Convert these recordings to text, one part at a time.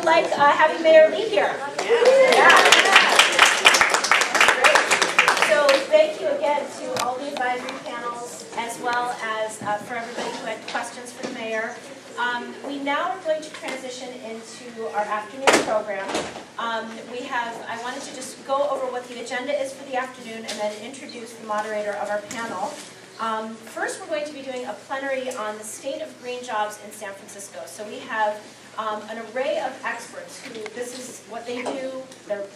like having Mayor Lee here? Yeah. So thank you again to all the advisory panels, as well as for everybody who had questions for the mayor. We now are going to transition into our afternoon program. I wanted to just go over what the agenda is for the afternoon and then introduce the moderator of our panel. First, we're going to be doing a plenary on the state of green jobs in San Francisco. So we have an array of experts who, this is what they do,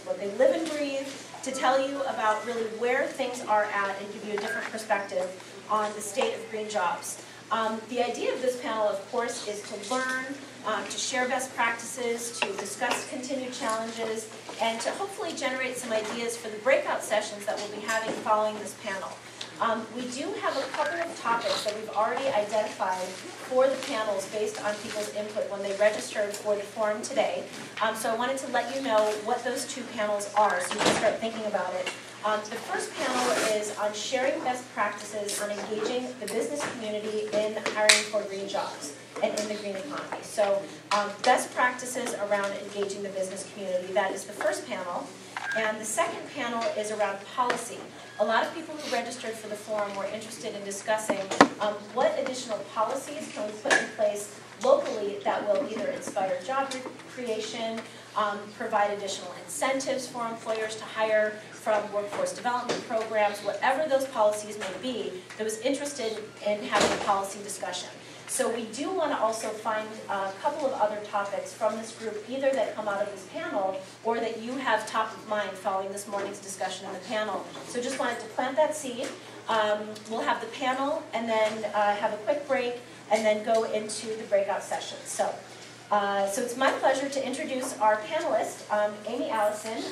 what they live and breathe, to tell you about really where things are at and give you a different perspective on the state of green jobs. The idea of this panel, of course, is to learn, to share best practices, to discuss continued challenges, and to hopefully generate some ideas for the breakout sessions that we'll be having following this panel. We do have a couple of topics that we've already identified for the panels based on people's input when they registered for the forum today. So I wanted to let you know what those two panels are so you can start thinking about it. The first panel is on sharing best practices on engaging the business community in hiring for green jobs and in the green economy. So best practices around engaging the business community, that is the first panel. And the second panel is around policy. A lot of people who registered for the forum were interested in discussing what additional policies can we put in place locally that will either inspire job creation, provide additional incentives for employers to hire from workforce development programs, whatever those policies may be, that was interested in having a policy discussion. So we do want to also find a couple of other topics from this group, either that come out of this panel or that you have top of mind following this morning's discussion in the panel. So just wanted to plant that seed. We'll have the panel and then have a quick break and then go into the breakout sessions. So it's my pleasure to introduce our panelist, Aimee Allison.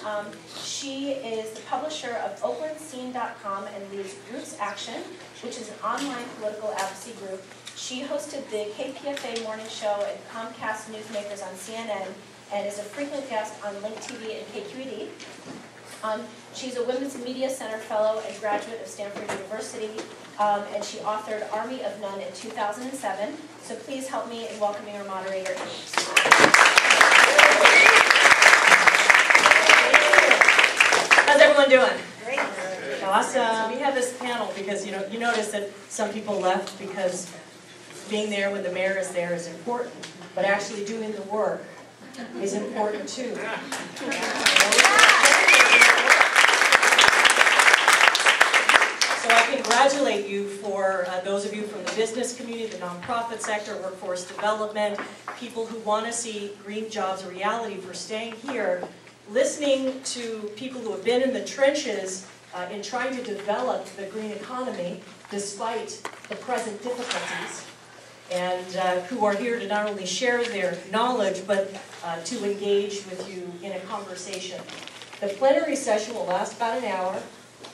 She is the publisher of OaklandScene.com and leads Roots Action, which is an online political advocacy group. She hosted the KPFA Morning Show and Comcast Newsmakers on CNN and is a frequent guest on Link TV and KQED. She's a Women's Media Center Fellow and graduate of Stanford University, and she authored Army of None in 2007. So please help me in welcoming our moderator, Aimee. How's everyone doing? Great. Awesome. So we have this panel because you notice that some people left because being there when the mayor is there is important, but actually doing the work is important too. So I congratulate you for those of you from the business community, the nonprofit sector, workforce development, people who want to see green jobs a reality, for staying here, listening to people who have been in the trenches in trying to develop the green economy despite the present difficulties, and who are here to not only share their knowledge, but to engage with you in a conversation. The plenary session will last about an hour,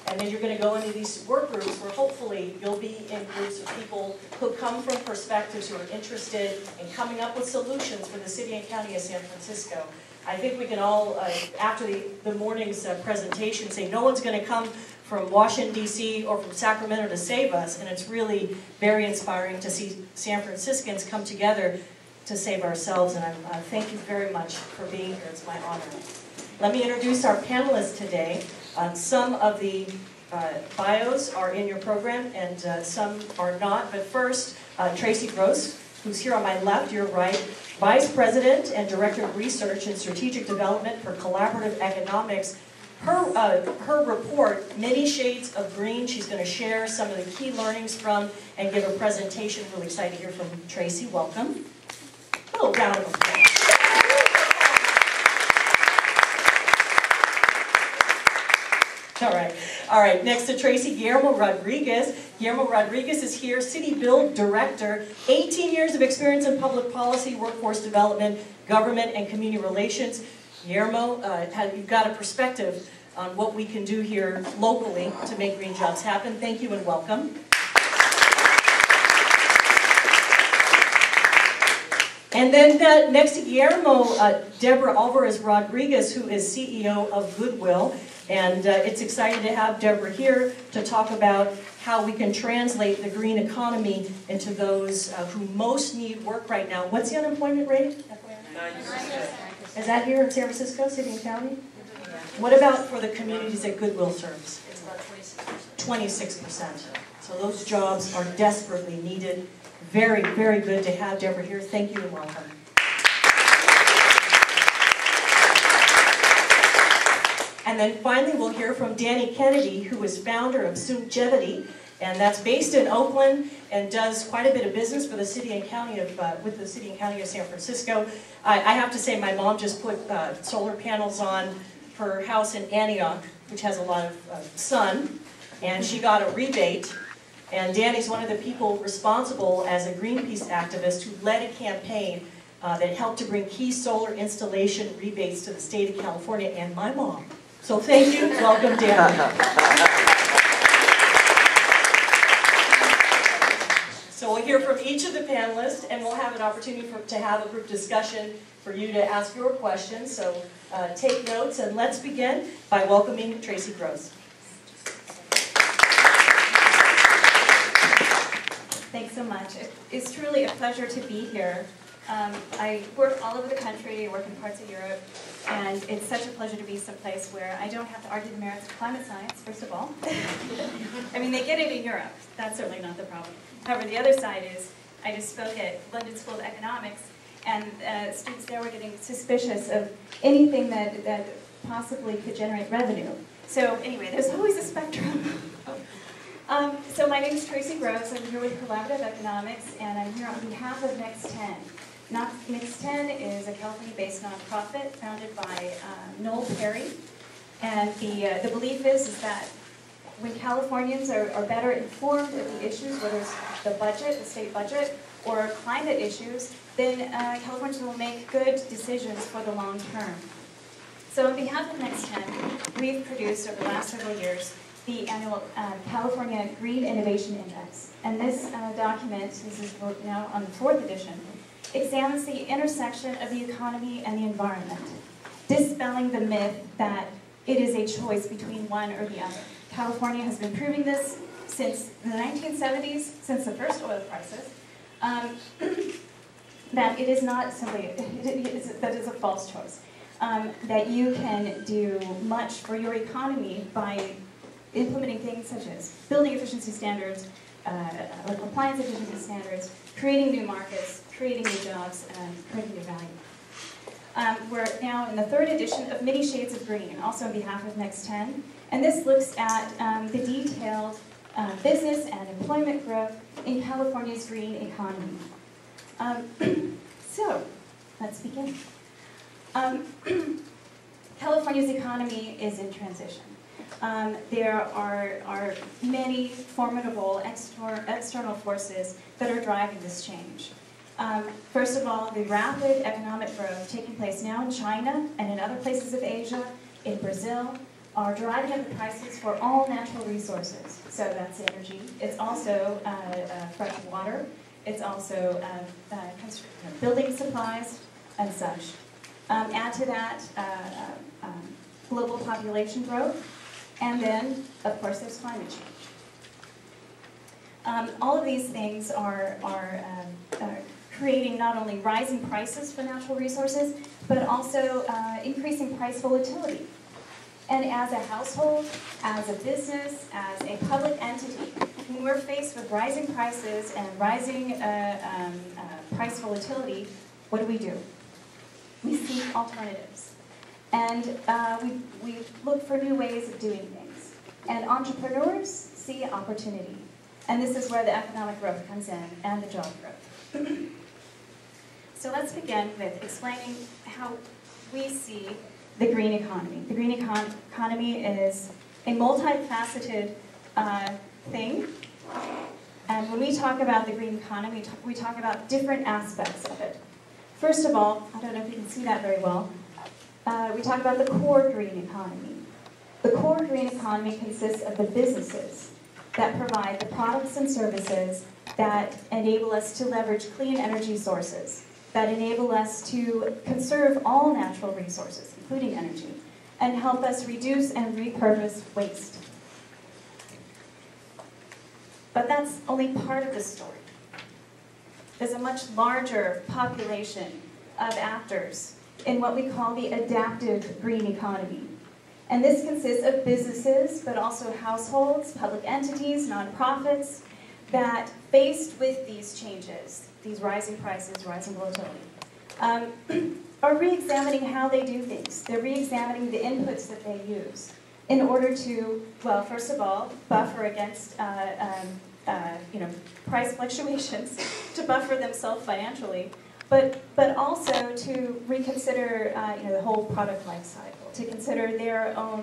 and then you're going to go into these work groups where hopefully you'll be in groups of people who come from perspectives who are interested in coming up with solutions for the city and county of San Francisco. I think we can all, after the morning's presentation, say no one's going to come from Washington, D.C. or from Sacramento to save us, and it's really very inspiring to see San Franciscans come together to save ourselves, and I thank you very much for being here. It's my honor. Let me introduce our panelists today. Some of the bios are in your program, and some are not, but first, Tracey Grose, who's here on my left, your right, Vice President and Director of Research and Strategic Development for Collaborative Economics. Her report, Many Shades of Green, she's going to share some of the key learnings from and give a presentation. Really excited to hear from Tracey. Welcome. A little round of applause. All right. Next to Tracey, Guillermo Rodriguez. Guillermo Rodriguez is here, CityBuild Director, 18 years of experience in public policy, workforce development, government, and community relations. Guillermo, you've got a perspective on what we can do here locally to make green jobs happen. Thank you and welcome. And then next to Guillermo, Deborah Alvarez-Rodriguez, who is CEO of Goodwill. And it's exciting to have Deborah here to talk about how we can translate the green economy into those who most need work right now. What's the unemployment rate? 9%. Is that here in San Francisco, city and county? What about for the communities that Goodwill serves? It's about 26%. 26%. So those jobs are desperately needed. Very, very good to have Deborah here. Thank you and welcome. And then finally we'll hear from Danny Kennedy, who is founder of Sungevity, and that's based in Oakland and does quite a bit of business for the city and county of, with the city and county of San Francisco. I have to say my mom just put solar panels on her house in Antioch, which has a lot of sun, and she got a rebate. And Danny's one of the people responsible as a Greenpeace activist who led a campaign that helped to bring key solar installation rebates to the state of California and my mom. So thank you. Welcome, Danny. So we'll hear from each of the panelists, and we'll have an opportunity to have a group discussion for you to ask your questions. So take notes, and let's begin by welcoming Tracey Grose. Thanks so much. It's truly a pleasure to be here. I work all over the country, I work in parts of Europe, and it's such a pleasure to be someplace where I don't have to argue the merits of climate science, first of all. I mean, they get it in Europe. That's certainly not the problem. However, the other side is, I just spoke at London School of Economics, and students there were getting suspicious of anything that possibly could generate revenue. So anyway, there's always a spectrum. So my name is Tracey Grose. I'm here with Collaborative Economics, and I'm here on behalf of Next 10. Next 10 is a California-based nonprofit founded by Noel Perry, and the belief is that when Californians are better informed of the issues, whether it's the budget, the state budget, or climate issues, then Californians will make good decisions for the long term. So on behalf of Next 10, we've produced over the last several years the annual California Green Innovation Index. And this document, this is now on the 4th edition, examines the intersection of the economy and the environment, dispelling the myth that it is a choice between one or the other. California has been proving this since the 1970s, since the first oil crisis, that it is not simply, that is a false choice. That you can do much for your economy by implementing things such as building efficiency standards, compliance efficiency standards, creating new markets, creating new jobs, and creating new value. We're now in the 3rd edition of Many Shades of Green, also on behalf of Next 10, and this looks at the detailed business and employment growth in California's green economy. So, let's begin. California's economy is in transition. There are many formidable external forces that are driving this change. First of all, the rapid economic growth taking place now in China and in other places of Asia, in Brazil, are driving up the prices for all natural resources. So that's energy. It's also fresh water. It's also building supplies and such. Add to that global population growth. And then, of course, there's climate change. All of these things are creating not only rising prices for natural resources, but also increasing price volatility. And as a household, as a business, as a public entity, when we're faced with rising prices and rising price volatility, what do? We seek alternatives. And we look for new ways of doing things. And entrepreneurs see opportunity. And this is where the economic growth comes in, and the job growth. So let's begin with explaining how we see the green economy. The green economy is a multifaceted thing. And when we talk about the green economy, we talk about different aspects of it. First of all, I don't know if you can see that very well, we talk about the core green economy. The core green economy consists of the businesses that provide the products and services that enable us to leverage clean energy sources, that enable us to conserve all natural resources, including energy, and help us reduce and repurpose waste. But that's only part of the story. There's a much larger population of actors in what we call the adaptive green economy. And this consists of businesses, but also households, public entities, nonprofits, that faced with these changes, these rising prices, rising volatility, are re-examining how they do things. They're re-examining the inputs that they use in order to, well, first of all, buffer against price fluctuations, to buffer themselves financially, but also to reconsider the whole product life cycle, to consider their own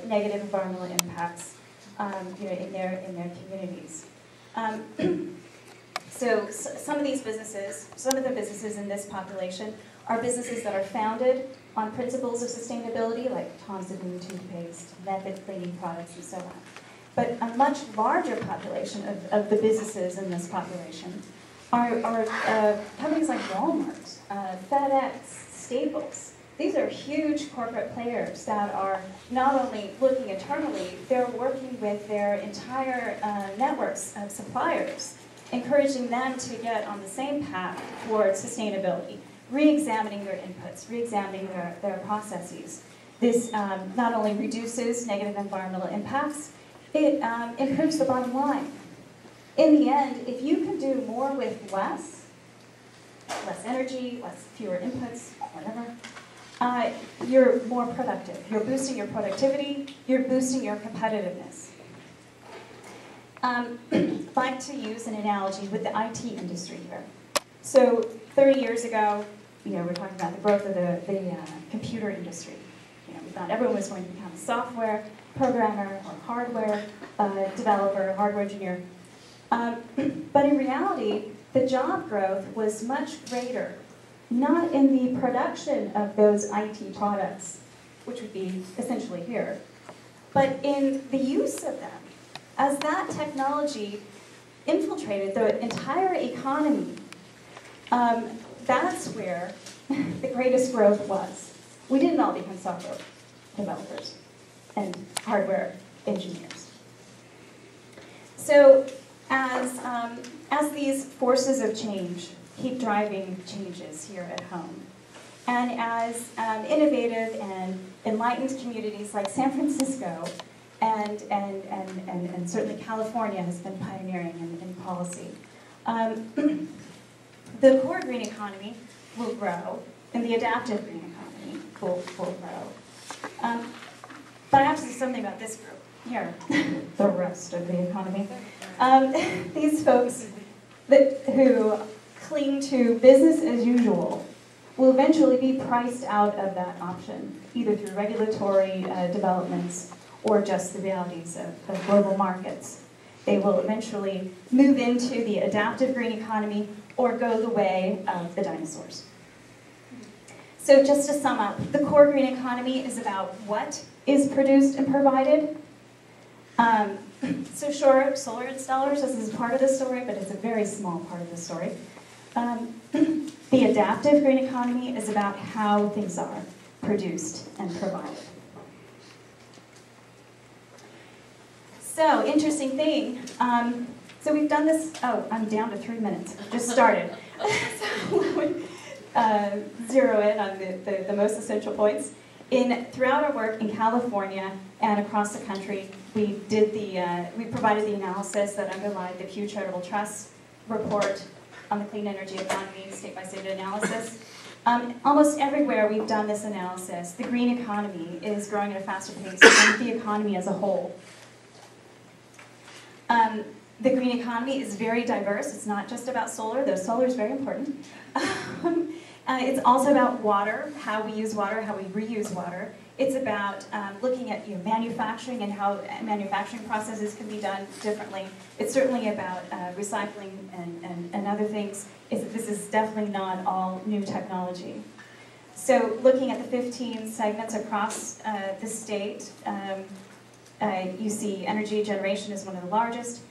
negative environmental impacts in their communities. So some of these businesses, some of the businesses in this population are businesses that are founded on principles of sustainability, like Tom's of Green toothpaste, method cleaning products, and so on. But a much larger population of the businesses in this population are companies like Walmart, FedEx, Staples. These are huge corporate players that are not only looking internally, they're working with their entire networks of suppliers, encouraging them to get on the same path towards sustainability, re-examining their inputs, re-examining their processes. This not only reduces negative environmental impacts, it improves the bottom line. In the end, if you can do more with less energy, fewer inputs, whatever, you're more productive. You're boosting your productivity, you're boosting your competitiveness. I'd like to use an analogy with the IT industry here. So 30 years ago, we're talking about the growth of the computer industry. We thought everyone was going to become a software programmer or hardware developer, hardware engineer. But in reality, the job growth was much greater, not in the production of those IT products, which would be essentially here, but in the use of them. As that technology infiltrated the entire economy, that's where the greatest growth was. We didn't all become software developers and hardware engineers. So as these forces of change keep driving changes here at home, and as innovative and enlightened communities like San Francisco and certainly California has been pioneering in policy, the core green economy will grow, and the adaptive green economy will grow. But I have to say something about this group here, the rest of the economy. These folks who cling to business as usual will eventually be priced out of that option, either through regulatory developments or just the realities of global markets. They will eventually move into the adaptive green economy or go the way of the dinosaurs. So just to sum up, the core green economy is about what is produced and provided. So sure, solar installers, this is part of the story, but it's a very small part of the story. The adaptive green economy is about how things are produced and provided. So, interesting thing. So we've done this, I'm down to 3 minutes, just started. So, zero in on the most essential points. Throughout our work in California and across the country, we provided the analysis that underlied the Pew Charitable Trust report on the clean energy economy, state-by-state analysis. Almost everywhere we've done this analysis, the green economy is growing at a faster pace than the economy as a whole. The green economy is very diverse. It's not just about solar, though solar is very important. It's also about water, how we use water, how we reuse water. It's about looking at manufacturing and how manufacturing processes can be done differently. It's certainly about recycling and other things. This is definitely not all new technology. So looking at the 15 segments across the state, you see energy generation is one of the largest.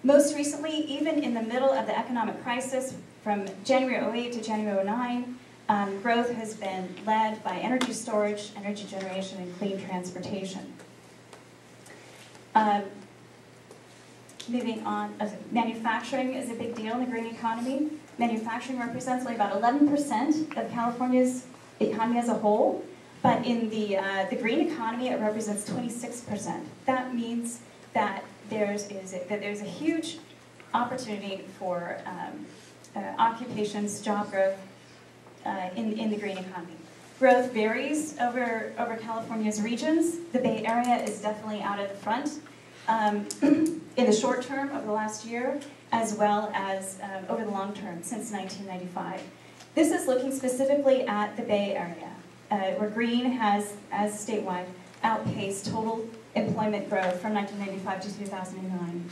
Most recently, even in the middle of the economic crisis, from January 2008 to January 2009, growth has been led by energy storage, energy generation, and clean transportation. Moving on, manufacturing is a big deal in the green economy. Manufacturing represents only about 11% of California's economy as a whole, but in the green economy, it represents 26%. That means that there's a huge opportunity for occupations, job growth in the green economy. Growth varies over California's regions. The Bay Area is definitely out at the front in the short term over the last year, as well as over the long term since 1995. This is looking specifically at the Bay Area, where green has, as statewide, outpaced total employment growth from 1995 to 2009.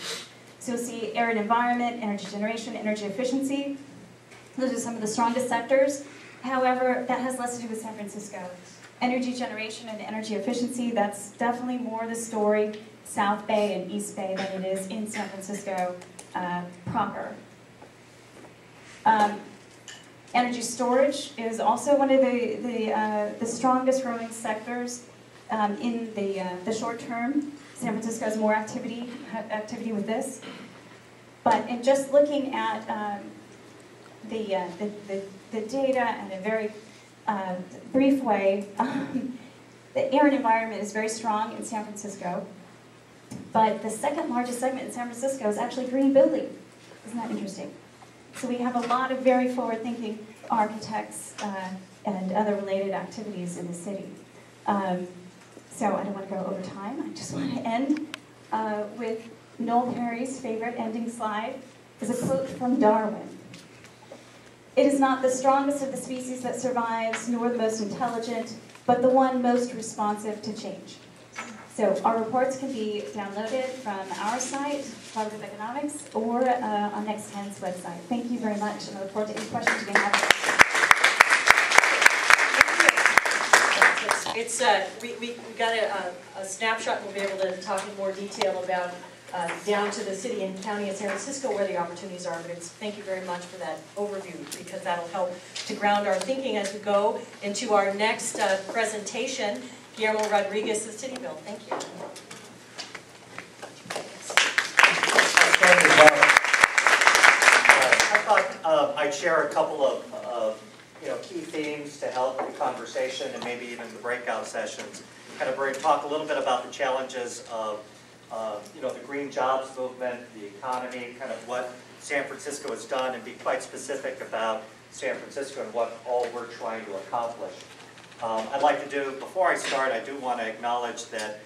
So you'll see air and environment, energy generation, energy efficiency. Those are some of the strongest sectors. However, that has less to do with San Francisco. Energy generation and energy efficiency, that's definitely more the story South Bay and East Bay than it is in San Francisco proper. Energy storage is also one of the strongest growing sectors in the short term. San Francisco has more activity with this. But in just looking at the data in a very brief way, the air and environment is very strong in San Francisco. But the second largest segment in San Francisco is actually green building. Isn't that interesting? So we have a lot of very forward-thinking architects and other related activities in the city. So I don't want to go over time. I just want to end with Noel Perry's favorite ending slide, is a quote from Darwin. "It is not the strongest of the species that survives, nor the most intelligent, but the one most responsive to change." So our reports can be downloaded from our site, Collaborative Economics, or on Next 10's website. Thank you very much, and I look forward to any questions you may have. We got a snapshot, and we'll be able to talk in more detail about down to the city and county of San Francisco where the opportunities are. But thank you very much for that overview, because that'll help to ground our thinking as we go into our next presentation. Guillermo Rodriguez, the CityBuild. Thank you. I thought I'd share a couple of key themes to help the conversation and maybe even the breakout sessions. Kind of talk a little bit about the challenges of the green jobs movement, the economy, kind of what San Francisco has done, and be quite specific about San Francisco and what all we're trying to accomplish. I'd like to do, before I start, I do want to acknowledge that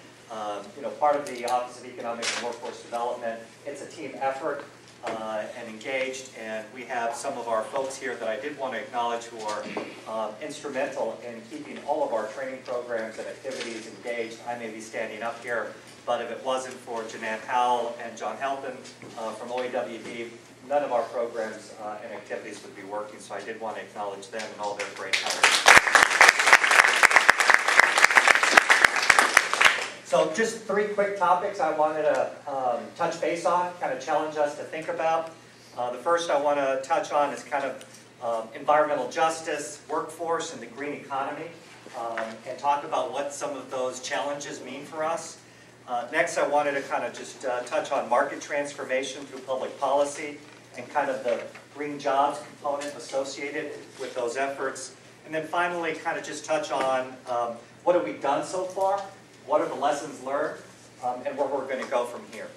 part of the Office of Economic and Workforce Development, it's a team effort and engaged, and we have some of our folks here that I did want to acknowledge who are instrumental in keeping all of our training programs and activities engaged. I may be standing up here, but if it wasn't for Jeanette Howell and John Helpin from MOEWD, none of our programs and activities would be working, so I did want to acknowledge them and all their great help. So just 3 quick topics I wanted to touch base on, kind of challenge us to think about. The first I want to touch on is kind of environmental justice, workforce, and the green economy, and talk about what some of those challenges mean for us. Next I wanted to kind of just touch on market transformation through public policy and kind of the green jobs component associated with those efforts. And then finally kind of just touch on what have we done so far, what are the lessons learned, and where we're going to go from here.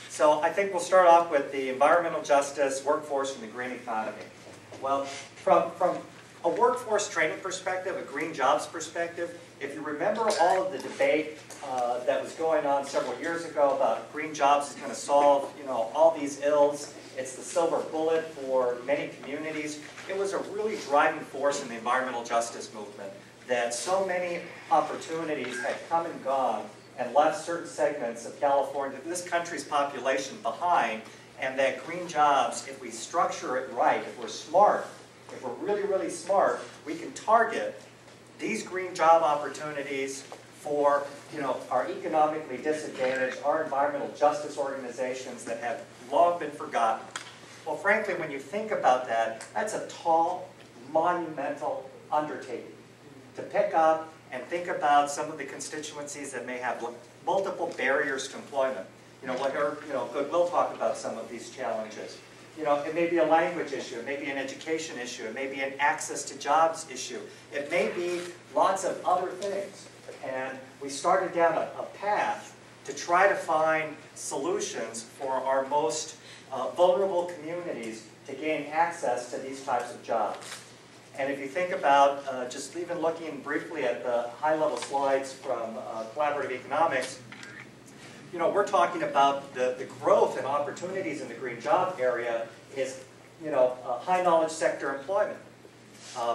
So I think we'll start off with the environmental justice, workforce, and the green economy. Well, from a workforce training perspective, a green jobs perspective, if you remember all of the debate that was going on several years ago about green jobs is going to solve all these ills, it's the silver bullet for many communities, it was a really driving force in the environmental justice movement, that so many opportunities had come and gone and left certain segments of California, this country's population, behind, and that green jobs, if we structure it right, if we're smart, if we're really, really smart, we can target these green job opportunities for our economically disadvantaged, our environmental justice organizations that have long been forgotten. Well, frankly, when you think about that, that's a tall, monumental undertaking to pick up and think about some of the constituencies that may have multiple barriers to employment. We'll hear Goodwill talk about some of these challenges. You know, it may be a language issue, it may be an education issue, it may be an access to jobs issue, it may be lots of other things. And we started down a path to try to find solutions for our most vulnerable communities to gain access to these types of jobs. And if you think about, just even looking briefly at the high-level slides from collaborative economics, you know, we're talking about the growth and opportunities in the green job area is, you know, high knowledge sector employment,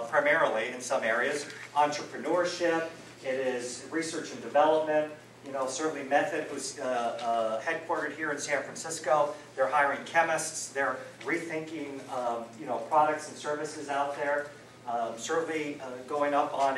primarily in some areas. Entrepreneurship, it is research and development. You know, certainly Method, who's headquartered here in San Francisco, they're hiring chemists, they're rethinking, you know, products and services out there. Certainly going up on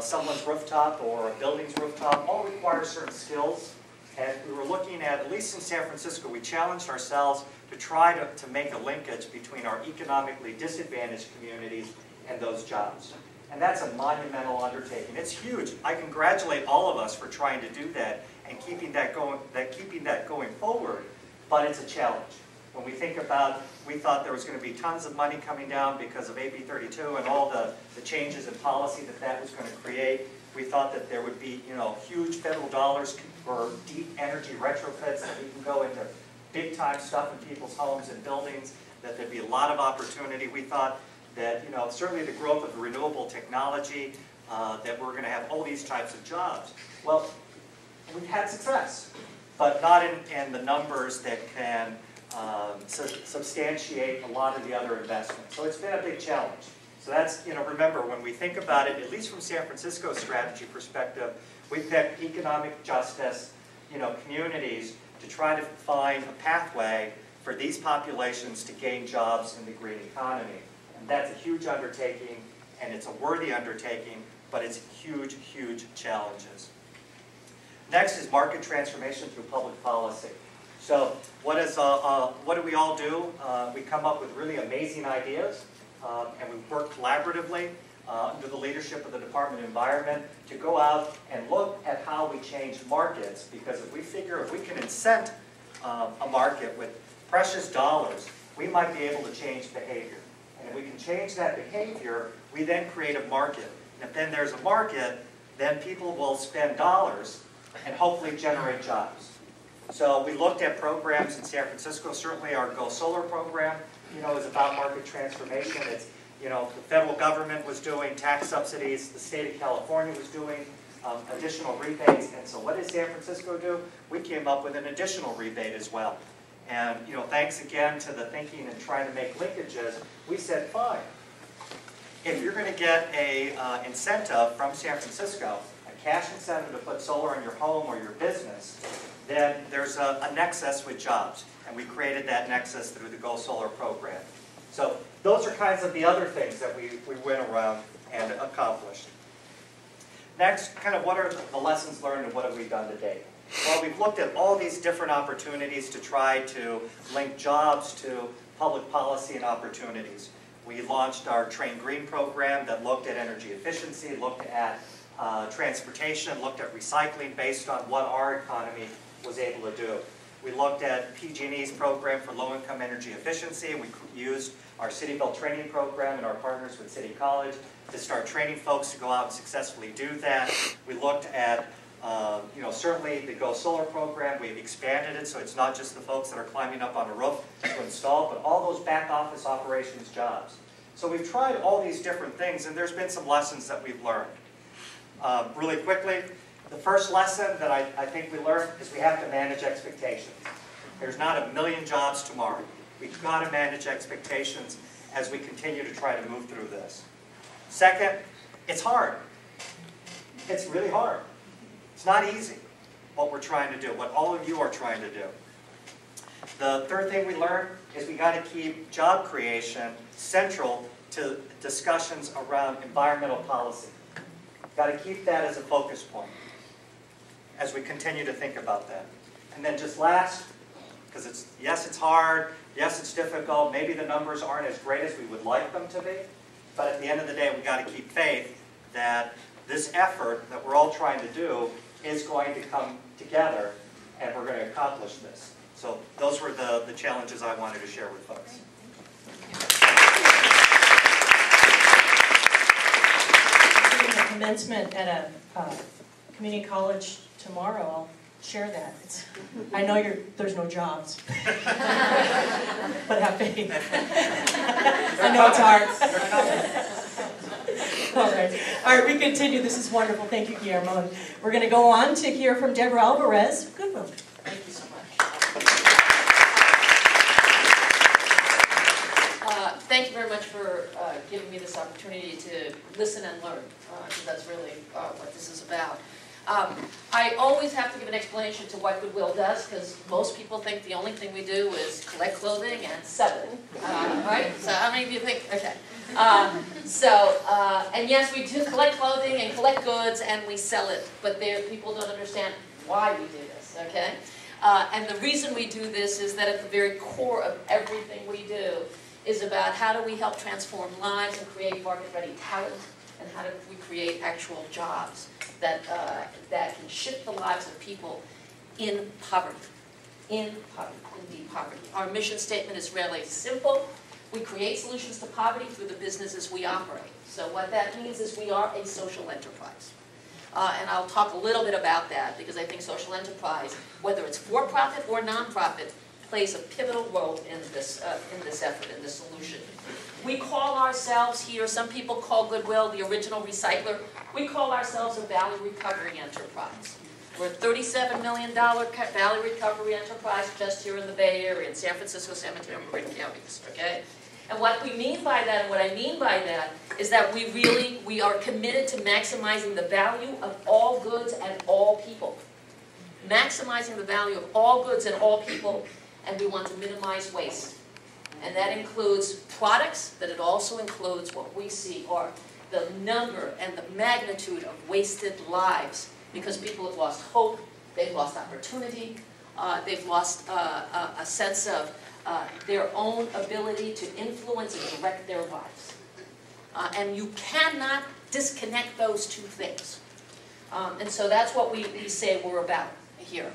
someone's rooftop or a building's rooftop all requires certain skills. And we were looking at least in San Francisco, we challenged ourselves to try to make a linkage between our economically disadvantaged communities and those jobs. And that's a monumental undertaking. It's huge. I congratulate all of us for trying to do that and keeping that going forward, but it's a challenge. When we think about, we thought there was going to be tons of money coming down because of AB 32 and all the changes in policy that was going to create. We thought that there would be, you know, huge federal dollars for deep energy retrofits, that we can go into big-time stuff in people's homes and buildings, that there'd be a lot of opportunity. We thought that, you know, certainly the growth of renewable technology, that we're going to have all these types of jobs. Well, we've had success, but not in the numbers that can substantiate a lot of the other investments. So it's been a big challenge. So that's, you know, remember, when we think about it, at least from San Francisco's strategy perspective, we picked economic justice, you know, communities to try to find a pathway for these populations to gain jobs in the green economy. And that's a huge undertaking, and it's a worthy undertaking, but it's huge, huge challenges. Next is market transformation through public policy. So what do we all do? We come up with really amazing ideas. And we work collaboratively under the leadership of the Department of Environment to go out and look at how we change markets, because if we figure if we can incent a market with precious dollars, we might be able to change behavior. And if we can change that behavior, we then create a market. And if then there's a market, then people will spend dollars and hopefully generate jobs. So we looked at programs in San Francisco. Certainly our Go Solar program, you know, is about market transformation. It's, you know, the federal government was doing tax subsidies, the state of California was doing additional rebates, and so what did San Francisco do? We came up with an additional rebate as well. And, you know, thanks again to the thinking and trying to make linkages, we said, fine. If you're going to get a incentive from San Francisco, a cash incentive to put solar on your home or your business, then there's a nexus with jobs. And we created that nexus through the Go Solar program. So those are kinds of the other things that we went around and accomplished. Next, kind of what are the lessons learned and what have we done to date? Well, we've looked at all these different opportunities to try to link jobs to public policy and opportunities. We launched our Train Green program that looked at energy efficiency, looked at transportation, looked at recycling based on what our economy was able to do. We looked at PG&E's program for low-income energy efficiency. We used our CityBuild training program and our partners with City College to start training folks to go out and successfully do that. We looked at, you know, certainly the Go Solar program. We've expanded it so it's not just the folks that are climbing up on a roof to install, but all those back office operations jobs. So we've tried all these different things, and there's been some lessons that we've learned. Really quickly, the first lesson that I think we learned is we have to manage expectations. There's not a million jobs tomorrow. We've got to manage expectations as we continue to try to move through this. Second, it's hard. It's really hard. It's not easy what we're trying to do, what all of you are trying to do. The third thing we learned is we got to keep job creation central to discussions around environmental policy. Got to keep that as a focus point as we continue to think about that. And then just last, because yes, it's hard, yes, it's difficult, maybe the numbers aren't as great as we would like them to be, but at the end of the day, we've got to keep faith that this effort that we're all trying to do is going to come together and we're going to accomplish this. So So those were the challenges I wanted to share with folks. Doing a commencement at a community college tomorrow. I'll share that. I know there's no jobs, but have faith. I know it's hard. All right, we continue. This is wonderful. Thank you, Guillermo. And we're going to go on to hear from Deborah Alvarez, Goodwill. Thank you so much. Thank you very much for giving me this opportunity to listen and learn, because that's really what this is about. I always have to give an explanation to what Goodwill does, because most people think the only thing we do is collect clothing and sell it. Right? So how many of you think, okay. And yes, we do collect clothing and collect goods and we sell it, but people don't understand why we do this, okay? And the reason we do this is that at the very core of everything we do is about how do we help transform lives and create market-ready talent, and how do we create actual jobs that can shift the lives of people in poverty. In poverty, in deep poverty. Our mission statement is really simple. We create solutions to poverty through the businesses we operate. So what that means is we are a social enterprise. And I'll talk a little bit about that, because I think social enterprise, whether it's for-profit or non-profit, plays a pivotal role in this effort, in this solution. We call ourselves here, some people call Goodwill the original recycler. We call ourselves a value recovery enterprise. We're a $37 million value recovery enterprise just here in the Bay Area, in San Francisco, San Mateo, and Marin counties, okay? And what we mean by that, and what I mean by that, is that we are committed to maximizing the value of all goods and all people. Maximizing the value of all goods and all people, and we want to minimize waste. And that includes products, but it also includes what we see are the number and the magnitude of wasted lives, because people have lost hope, they've lost opportunity, they've lost a sense of their own ability to influence and direct their lives. And you cannot disconnect those two things. And so that's what we say we're about here.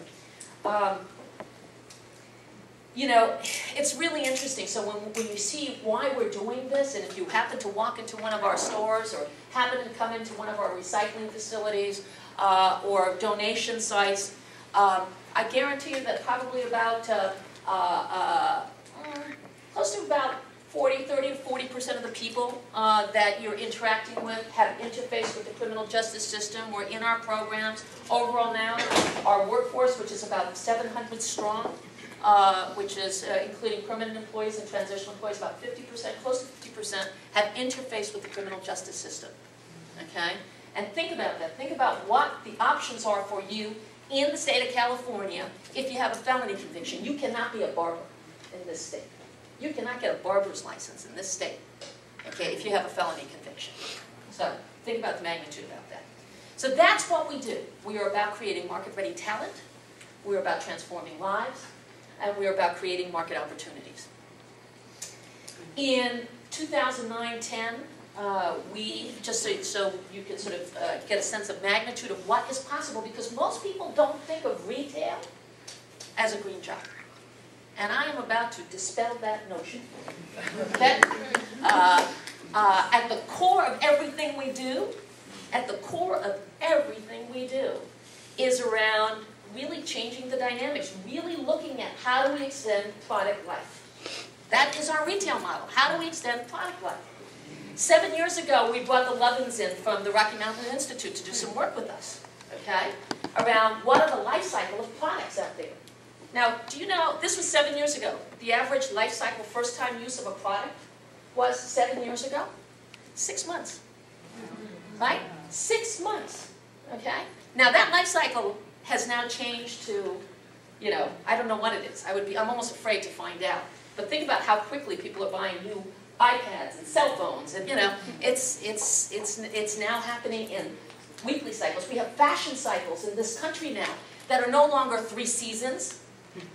You know, it's really interesting. So when you see why we're doing this, and if you happen to walk into one of our stores or happen to come into one of our recycling facilities or donation sites, I guarantee you that probably about close to about 30 to 40% of the people that you're interacting with have interfaced with the criminal justice system. We're in our programs. Overall now, our workforce, which is about 700 strong, which is including permanent employees and transitional employees, about 50%, close to 50%, have interfaced with the criminal justice system. Okay? And think about that. Think about what the options are for you in the state of California if you have a felony conviction. You cannot be a barber in this state. You cannot get a barber's license in this state, okay, if you have a felony conviction. So think about the magnitude about that. So that's what we do. We are about creating market-ready talent. We're about transforming lives. And we're about creating market opportunities. In 2009-10, we, just so you can sort of get a sense of magnitude of what is possible, because most people don't think of retail as a green job. And I am about to dispel that notion. Okay? At the core of everything we do, is around really changing the dynamics, really looking at how do we extend product life. That is our retail model. How do we extend product life? 7 years ago, we brought the Lovins in from the Rocky Mountain Institute to do some work with us, okay, around what are the life cycle of products out there. Now, do you know, this was 7 years ago. The average life cycle first-time use of a product was 7 years ago? 6 months, right? 6 months, okay? Now, that life cycle has now changed to, you know, I don't know what it is. I'm almost afraid to find out. But think about how quickly people are buying new iPads and cell phones, and you know, it's now happening in weekly cycles. We have fashion cycles in this country now that are no longer 3 seasons,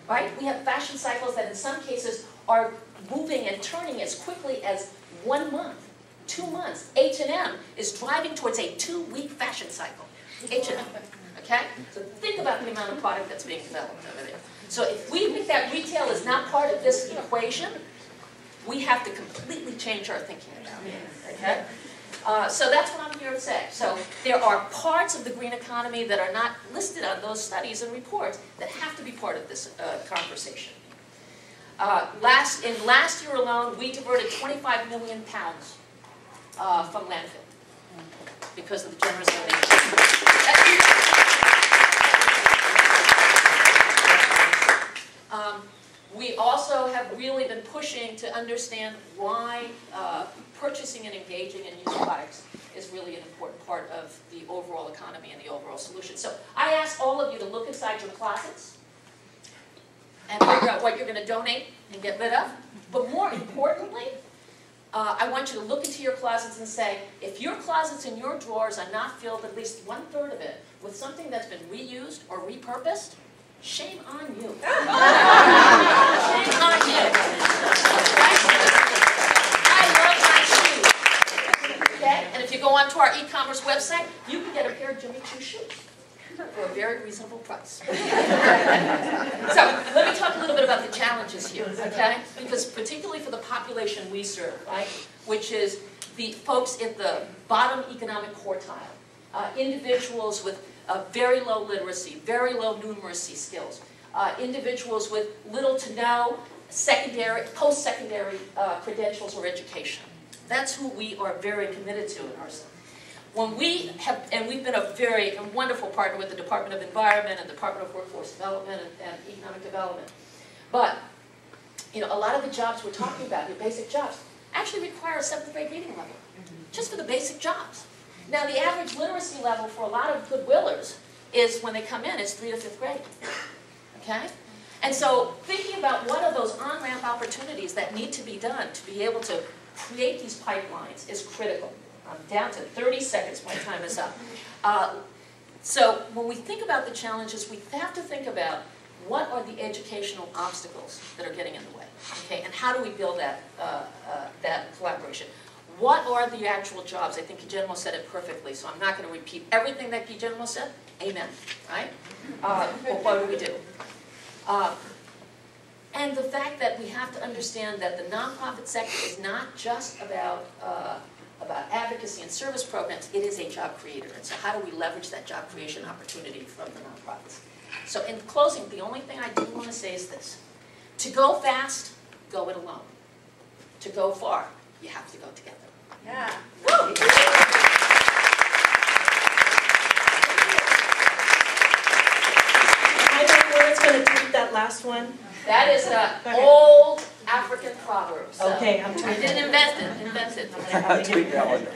right? We have fashion cycles that in some cases are moving and turning as quickly as 1 month, 2 months. H&M is driving towards a 2-week fashion cycle. H&M. Okay? So think about the amount of product that's being developed over there. So if we think that retail is not part of this equation, we have to completely change our thinking about it, okay? So that's what I'm here to say. So there are parts of the green economy that are not listed on those studies and reports that have to be part of this conversation. In last year alone, we diverted 25 million pounds from landfill because of the generous donation. We also have really been pushing to understand why purchasing and engaging in used products is really an important part of the overall economy and the overall solution. So I ask all of you to look inside your closets and figure out what you're going to donate and get rid of. But more importantly, I want you to look into your closets and say, if your closets and your drawers are not filled, at least 1/3 of it, with something that's been reused or repurposed, shame on you. Shame on you. I love my shoes. Okay? And if you go onto our e-commerce website, you can get a pair of Jimmy Choo shoes for a very reasonable price. So let me talk a little bit about the challenges here, okay? Because particularly for the population we serve, right, which is the folks in the bottom economic quartile, individuals with very low literacy, very low numeracy skills, individuals with little to no post-secondary credentials or education. That's who we are very committed to in our center. When we have, and we've been a very wonderful partner with the Department of Environment and Department of Workforce Development and Economic Development. But, you know, a lot of the jobs we're talking about, your basic jobs, actually require a 7th grade reading level, just for the basic jobs. Now, the average literacy level for a lot of Goodwillers is, when they come in, it's 3 to 5th grade, okay? And so thinking about what are those on-ramp opportunities that need to be done to be able to create these pipelines is critical. I'm down to 30 seconds, my time is up. So when we think about the challenges, we have to think about what are the educational obstacles that are getting in the way, okay? And how do we build that, that collaboration? What are the actual jobs? I think Guillermo said it perfectly, so I'm not going to repeat everything that Guillermo said. Amen, right? But what do we do? And the fact that we have to understand that the nonprofit sector is not just about advocacy and service programs, it is a job creator. And so how do we leverage that job creation opportunity from the nonprofits? So in closing, the only thing I do want to say is this. To go fast, go it alone. To go far, you have to go together. Yeah. Woo! I know Laura's going to tweet that last one. That is an old African proverb. So Okay, I'm I tweeting. didn't invent it, invent it. Tweet that one.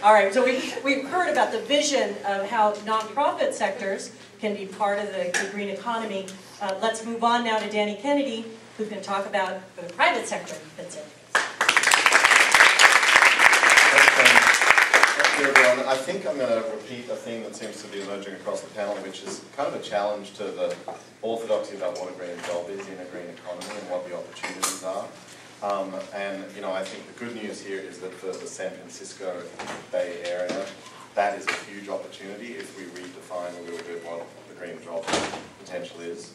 All right, so we've heard about the vision of how nonprofit sectors can be part of the green economy. Let's move on now to Danny Kennedy, who's going to talk about where the private sector fits in. Thank you, everyone. I think I'm going to repeat a theme that seems to be emerging across the panel, which is kind of a challenge to the orthodoxy about what a green job is in a green economy and what the opportunities are. And, you know, I think the good news here is that for the San Francisco Bay Area, that is a huge opportunity if we redefine a little bit what the green job potential is.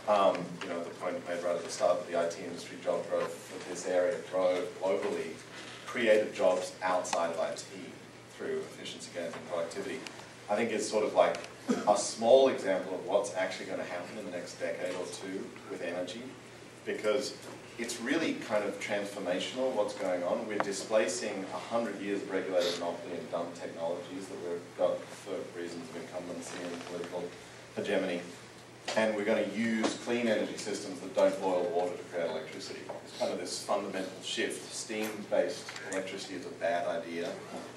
You know, the point made right at the start that the IT industry job growth for this area drove globally, created jobs outside of IT through efficiency gains and productivity. I think it's sort of like a small example of what's actually going to happen in the next decade or two with energy, because it's really kind of transformational what's going on. We're displacing 100 years of regulated monopoly and dumb technologies that we've got for reasons of incumbency and political hegemony. And we're going to use clean energy systems that don't boil water to create electricity. It's kind of this fundamental shift. Steam-based electricity is a bad idea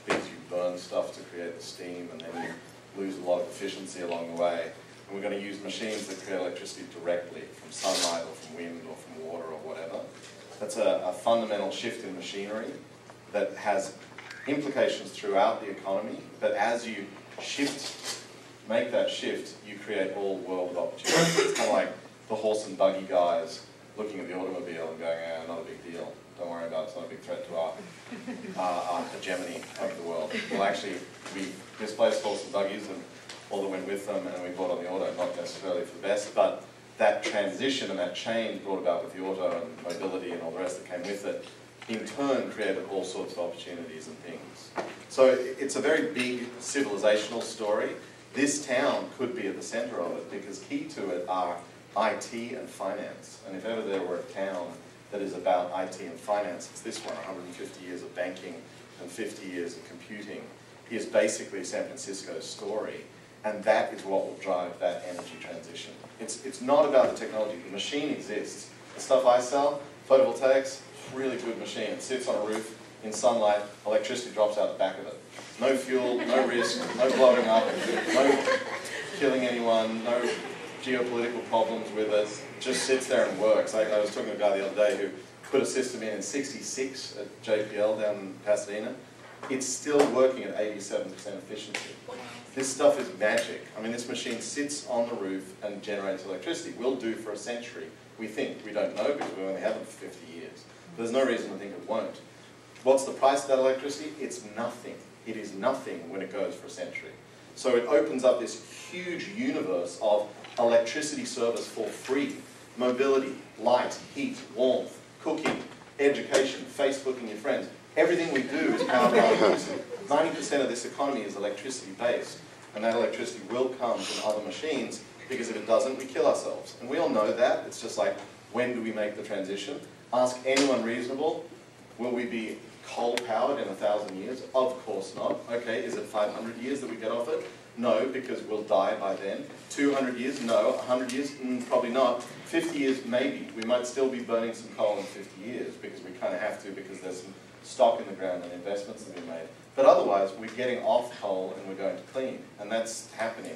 because you burn stuff to create the steam and then you lose a lot of efficiency along the way. And we're going to use machines that create electricity directly from sunlight or from wind or from water or whatever. That's a fundamental shift in machinery that has implications throughout the economy, but as you make that shift, you create all world of opportunities. It's kind of like the horse and buggy guys looking at the automobile and going, not a big deal. Don't worry about it, it's not a big threat to our hegemony over the world. Well, actually, we displaced horse and buggies and all that went with them, and we bought on the auto, not necessarily for the best, but that transition and that change brought about with the auto and mobility and all the rest that came with it, in turn created all sorts of opportunities and things. So it's a very big civilizational story. This town could be at the center of it because key to it are IT and finance. And if ever there were a town that is about IT and finance, it's this one. 150 years of banking and 50 years of computing is basically San Francisco's story. And that is what will drive that energy transition. It's not about the technology. The machine exists. The stuff I sell, photovoltaics, really good machine. It sits on a roof in sunlight, electricity drops out the back of it. No fuel, no risk, no blowing up, no killing anyone, no geopolitical problems with it. Just sits there and works. I was talking to a guy the other day who put a system in 66 at JPL down in Pasadena. It's still working at 87% efficiency. This stuff is magic. I mean, this machine sits on the roof and generates electricity. Will do for a century. We think. We don't know because we only have it for 50 years. There's no reason to think it won't. What's the price of that electricity? It's nothing. It is nothing when it goes for a century. So it opens up this huge universe of electricity service for free. Mobility, light, heat, warmth, cooking, education, Facebooking your friends. Everything we do is powered by electricity. 90% of this economy is electricity based. And that electricity will come from other machines because if it doesn't, we kill ourselves. And we all know that. It's just like, when do we make the transition? Ask anyone reasonable, will we be coal-powered in 1,000 years? Of course not. Okay, is it 500 years that we get off it? No, because we'll die by then. 200 years? No. 100 years? Probably not. 50 years? Maybe. We might still be burning some coal in 50 years because we kind of have to because there's some stock in the ground and investments that have been made. But otherwise, we're getting off coal and we're going to clean. And that's happening.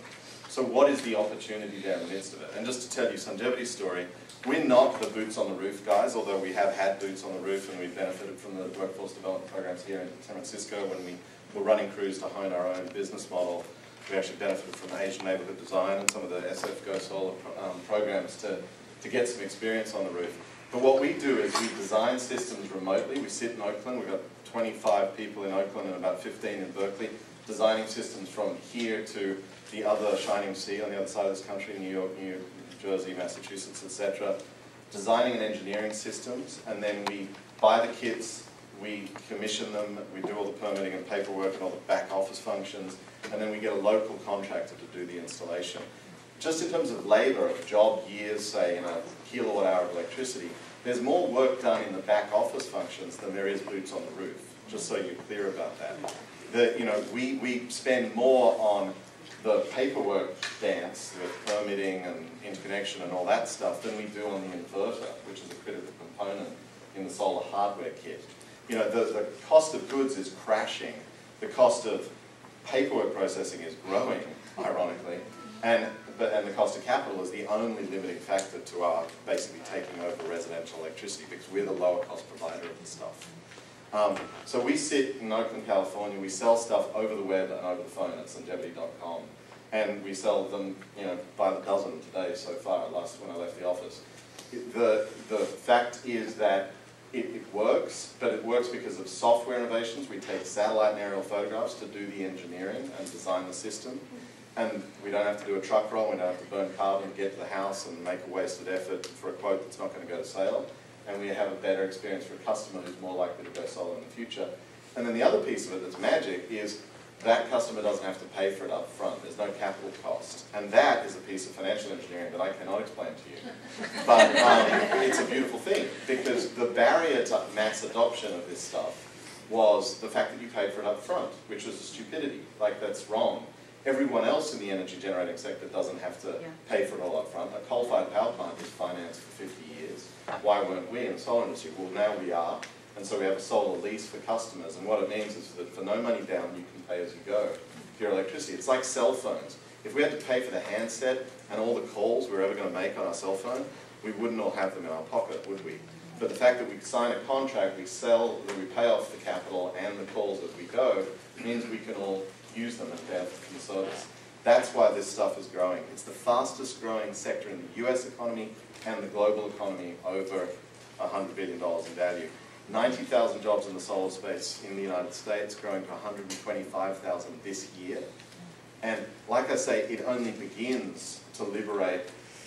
So what is the opportunity there in the midst of it? And just to tell you Sungevity's story, we're not the boots on the roof guys, although we have had boots on the roof and we've benefited from the workforce development programs here in San Francisco when we were running crews to hone our own business model. We actually benefited from Asian neighborhood design and some of the SF Go Solar programs to get some experience on the roof. But what we do is we design systems remotely. We sit in Oakland. We've got 25 people in Oakland and about 15 in Berkeley, designing systems from here to the other shining sea on the other side of this country, New York, New Jersey, Massachusetts, etc. Designing and engineering systems, and then we buy the kits, we commission them, we do all the permitting and paperwork and all the back office functions, and then we get a local contractor to do the installation. Just in terms of labor, of job years, say in a kilowatt hour of electricity, there's more work done in the back office functions than there is boots on the roof, just so you're clear about that. We spend more on the paperwork dance with permitting and interconnection and all that stuff than we do on the inverter, which is a critical component in the solar hardware kit. The cost of goods is crashing. The cost of paperwork processing is growing, ironically, and the cost of capital is the only limiting factor to our basically taking over residential electricity because we're the lower cost provider of the stuff. So we sit in Oakland, California, we sell stuff over the web and over the phone at Sungevity.com. And we sell them, by the dozen today so far, when I left the office. The fact is that it works, but it works because of software innovations. We take satellite and aerial photographs to do the engineering and design the system. And we don't have to do a truck roll, we don't have to burn carbon to get to the house and make a wasted effort for a quote that's not going to go to sale. And we have a better experience for a customer who's more likely to go solar in the future. And then the other piece of it that's magic is that customer doesn't have to pay for it up front. There's no capital cost. And that is a piece of financial engineering that I cannot explain to you. But it's a beautiful thing because the barrier to mass adoption of this stuff was the fact that you paid for it up front, which was a stupidity. Like, that's wrong. Everyone else in the energy generating sector doesn't have to pay for it all up front. A coal-fired power plant was financed for 50 years. Why weren't we in the solar industry? Well, now we are. And so we have a solar lease for customers. And what it means is that for no money down, you can pay as you go for your electricity. It's like cell phones. If we had to pay for the handset and all the calls we're ever going to make on our cell phone, we wouldn't all have them in our pocket, would we? But the fact that we sign a contract, we pay off the capital and the calls as we go, means we can all use them and pay for the service. That's why this stuff is growing. It's the fastest growing sector in the US economy and the global economy, over $100 billion in value. 90,000 jobs in the solar space in the United States, growing to 125,000 this year. And like I say, it only begins to liberate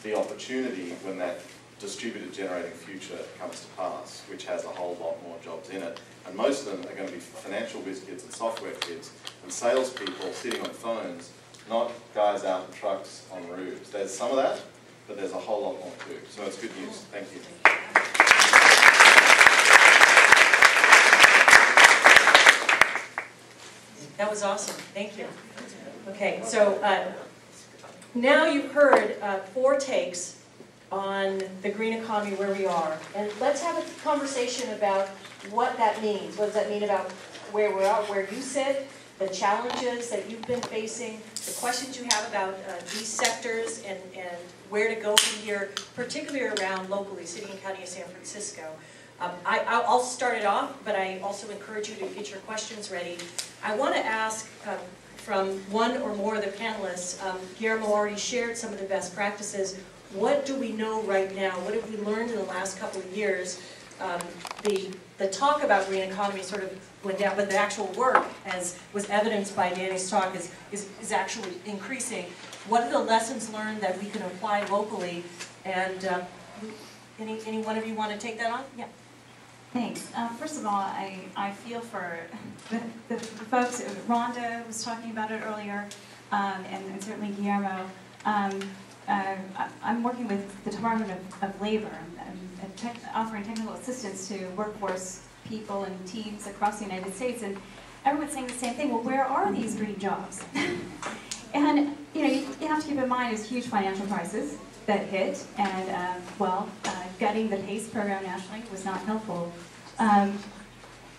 the opportunity when that distributed generating future comes to pass, which has a whole lot more jobs in it. And most of them are going to be financial whiz kids and software kids and salespeople sitting on phones, not guys out in trucks on roofs. There's some of that, but there's a whole lot more too. So it's good news. Thank you. That was awesome. Thank you. Okay, so now you've heard 4 takes on the green economy, where we are. And let's have a conversation about what that means. What does that mean about where we are, where you sit, the challenges that you've been facing, the questions you have about these sectors, and where to go from here, particularly around locally, City and County of San Francisco. I'll start it off, but I also encourage you to get your questions ready. I want to ask from one or more of the panelists, Guillermo already shared some of the best practices. What do we know right now? What have we learned in the last couple of years? The talk about green economy sort of went down, but the actual work, as was evidenced by Danny's talk, is actually increasing. What are the lessons learned that we can apply locally? And any one of you want to take that on? Yeah. Thanks. First of all, I feel for the folks. Rhonda was talking about it earlier, and certainly Guillermo. I'm working with the Department of Labor and offering technical assistance to workforce people and teams across the United States, and everyone's saying the same thing. Well, where are these green jobs? And you have to keep in mind there's huge financial crisis that hit, and gutting the PACE program nationally was not helpful.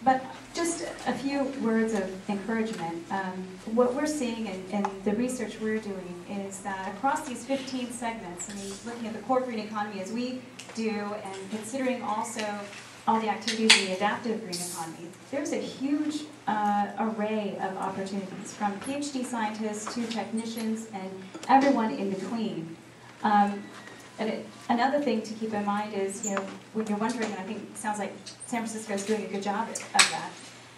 But just a few words of encouragement. What we're seeing in the research we're doing is that across these 15 segments, I mean, looking at the core green economy as we do, and considering also all the activities in the adaptive green economy, there's a huge array of opportunities, from PhD scientists to technicians and everyone in between. Another thing to keep in mind is, when you're wondering, and I think it sounds like San Francisco is doing a good job of that,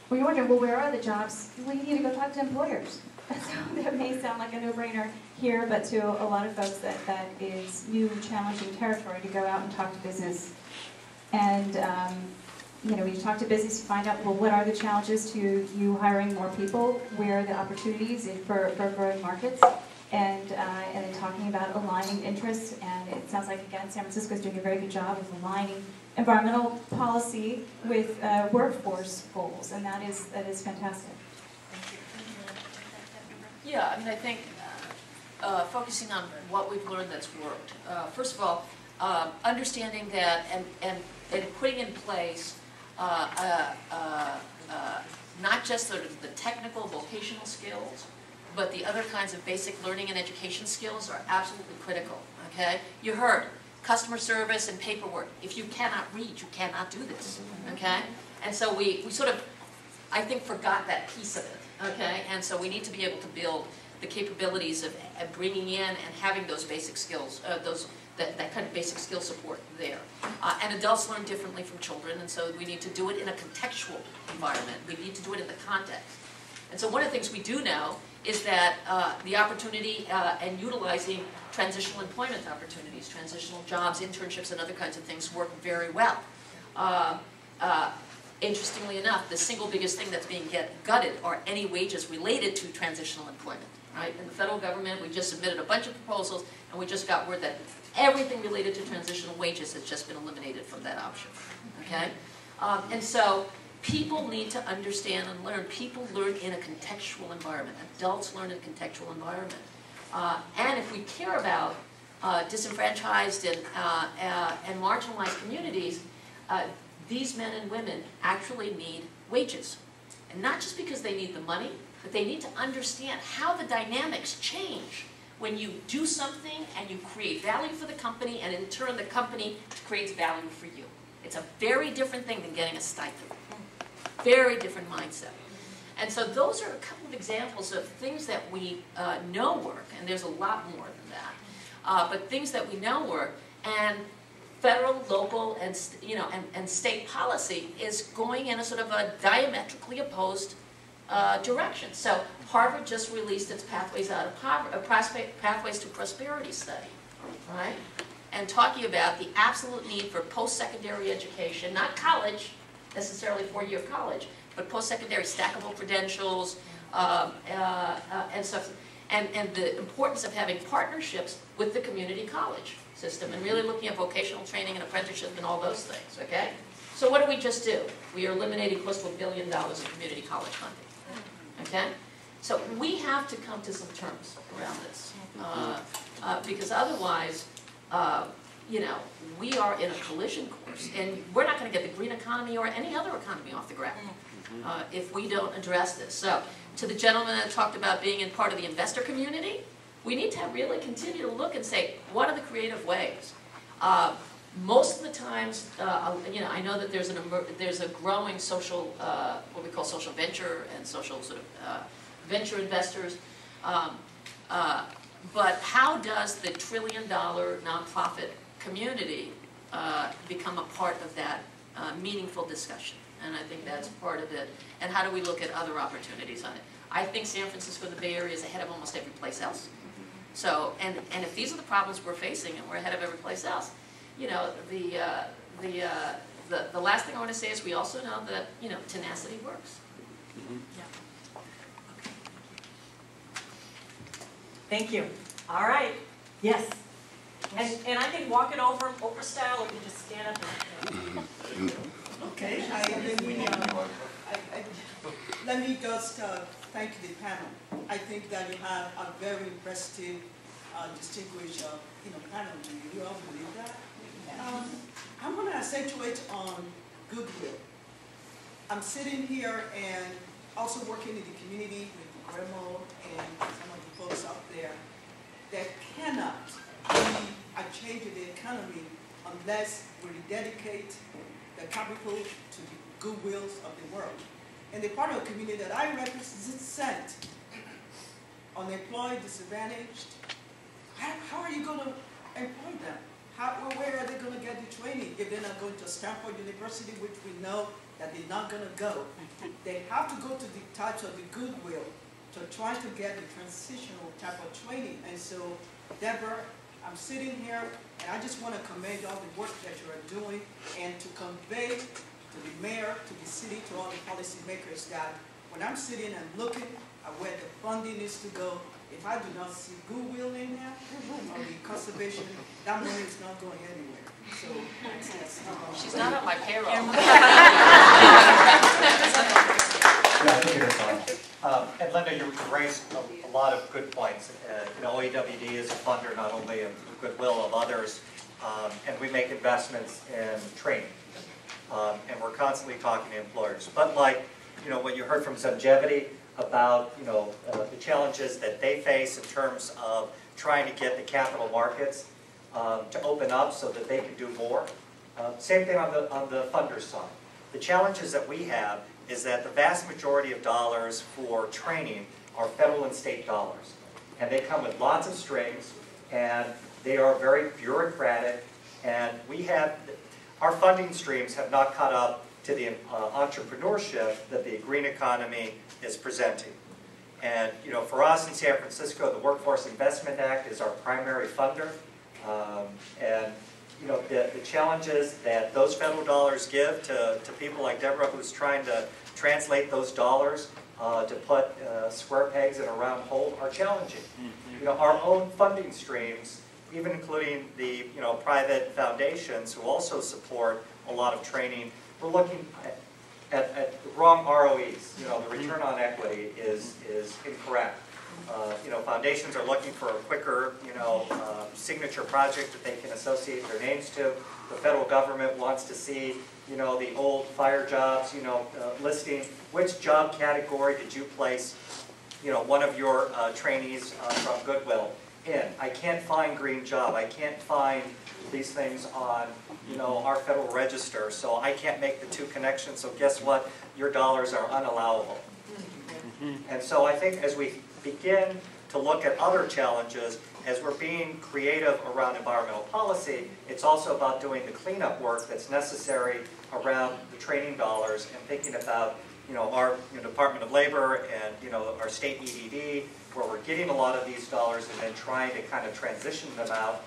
when you're wondering, well, where are the jobs? Well, you need to go talk to employers. So that may sound like a no-brainer here, but to a lot of folks that is new, challenging territory to go out and talk to business. And when you talk to business, you find out, well, what are the challenges to you hiring more people? Where are the opportunities for growing markets? And then talking about aligning interests, and it sounds like, again, San Francisco is doing a very good job of aligning environmental policy with workforce goals, and that is fantastic. Yeah, I mean, I think focusing on what we've learned that's worked. First of all, understanding that and putting in place not just sort of the technical vocational skills, but the other kinds of basic learning and education skills are absolutely critical, okay? You heard, customer service and paperwork. If you cannot read, you cannot do this, okay? And so we sort of, I think, forgot that piece of it, okay? And so we need to be able to build the capabilities of bringing in and having those basic skills, that kind of basic skill support there. And adults learn differently from children, and so we need to do it in a contextual environment. We need to do it in the context. And so one of the things we do know is that the opportunity and utilizing transitional employment opportunities, transitional jobs, internships, and other kinds of things work very well. Interestingly enough, the single biggest thing that's being gutted are any wages related to transitional employment. Right? In the federal government, we just submitted a bunch of proposals, and we just got word that everything related to transitional wages has just been eliminated from that option. Okay? And so people need to understand and learn. People learn in a contextual environment. Adults learn in a contextual environment. And if we care about disenfranchised and marginalized communities, these men and women actually need wages. And not just because they need the money, but they need to understand how the dynamics change when you do something and you create value for the company, and in turn the company creates value for you. It's a very different thing than getting a stipend. Very different mindset. And so those are a couple of examples of things that we know work, and there's a lot more than that. But things that we know work, and federal, local, and state policy is going in a sort of a diametrically opposed direction. So Harvard just released its Pathways to Prosperity study. right? And talking about the absolute need for post-secondary education, not college, necessarily 4-year college, but post-secondary stackable credentials and stuff, and the importance of having partnerships with the community college system and really looking at vocational training and apprenticeship and all those things, okay? So what do we just do? We are eliminating close to $1 billion in community college funding, okay? So we have to come to some terms around this, because otherwise, you know, we are in a collision course, and we're not going to get the green economy or any other economy off the ground if we don't address this. So, to the gentleman that talked about being in part of the investor community, we need to really continue to look and say, what are the creative ways? Most of the times, you know, I know that there's a growing social, what we call social venture and social sort of venture investors. But how does the $1 trillion nonprofit community become a part of that meaningful discussion? And I think that's part of it. And how do we look at other opportunities on it? I think San Francisco, the Bay Area, is ahead of almost every place else. So, and if these are the problems we're facing and we're ahead of every place else, you know, the last thing I want to say is we also know that, you know, tenacity works. Yeah. Thank you. All right. Yes. And I can walk it over Oprah style, or you can just stand up and... Okay, let me just thank the panel. I think that you have a very impressive, distinguished, panel. Do you all believe that? I'm going to accentuate on Goodwill. I'm sitting here and also working in the community with Guillermo and some of the folks out there that cannot be a change in the economy unless we dedicate the capital to the goodwills of the world. And the part of the community that I represent, unemployed, disadvantaged, how are you going to employ them? Where are they going to get the training if they're not going to Stanford University, which we know that they're not going to go? They have to go to the types of the Goodwill to try to get the transitional type of training. And so, Deborah, I'm sitting here, and I just want to commend all the work that you are doing and to convey to the mayor, to the city, to all the policymakers that when I'm sitting and looking at where the funding is to go, if I do not see Goodwill in there, or the conservation, that money is not going anywhere. So, she's not on my payroll. Yeah, I think it is on. And Linda, you raised a lot of good points. OEWD is a funder not only of Goodwill, of others, and we make investments in training. And we're constantly talking to employers. But like, what you heard from Sungevity about, the challenges that they face in terms of trying to get the capital markets to open up so that they can do more. Same thing on the funder side. The challenges that we have is that the vast majority of dollars for training are federal and state dollars. And they come with lots of strings, and they are very bureaucratic, and our funding streams have not caught up to the entrepreneurship that the green economy is presenting. And for us in San Francisco, the Workforce Investment Act is our primary funder. And the challenges that those federal dollars give to people like Deborah, who's trying to translate those dollars to put square pegs in a round hole, are challenging. Our own funding streams, even including the private foundations who also support a lot of training, we're looking at the wrong ROEs. The return on equity is incorrect. Foundations are looking for a quicker, signature project that they can associate their names to. The federal government wants to see, the old fire jobs, listing which job category did you place, one of your trainees from Goodwill in. I can't find green job. I can't find these things on, our federal register, so I can't make the two connections. So guess what? Your dollars are unallowable. And so I think as we begin to look at other challenges, as we're being creative around environmental policy, it's also about doing the cleanup work that's necessary around the training dollars and thinking about, our Department of Labor and, our state EDD, where we're getting a lot of these dollars and then trying to kind of transition them out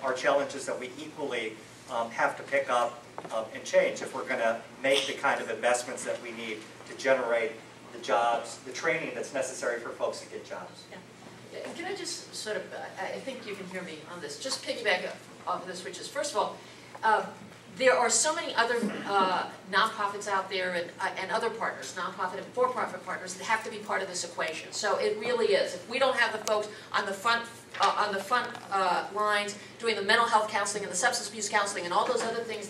are challenges that we equally have to pick up and change if we're going to make the kind of investments that we need to generate the jobs, the training that's necessary for folks to get jobs. Yeah. Can I just sort of, I think you can hear me on this, just piggyback off of this, which is, first of all, there are so many other nonprofits out there and other partners, nonprofit and for-profit partners, that have to be part of this equation. So it really is. If we don't have the folks on the front lines doing the mental health counseling and the substance abuse counseling and all those other things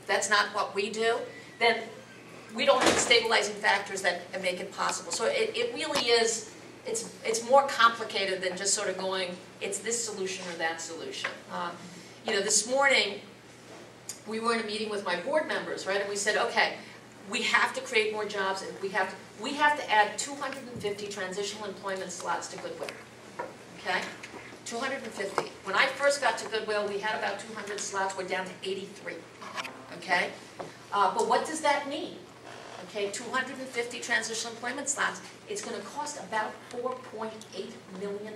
that's not what we do, then we don't have the stabilizing factors that make it possible. So it really is, it's more complicated than just sort of going, it's this solution or that solution. You know, this morning, we were in a meeting with my board members, right, and we said, okay, we have to create more jobs, and we have to add 250 transitional employment slots to Goodwill, okay? 250. When I first got to Goodwill, we had about 200 slots. We're down to 83, okay? But what does that mean? Okay, 250 transitional employment slots, it's going to cost about $4.8 million,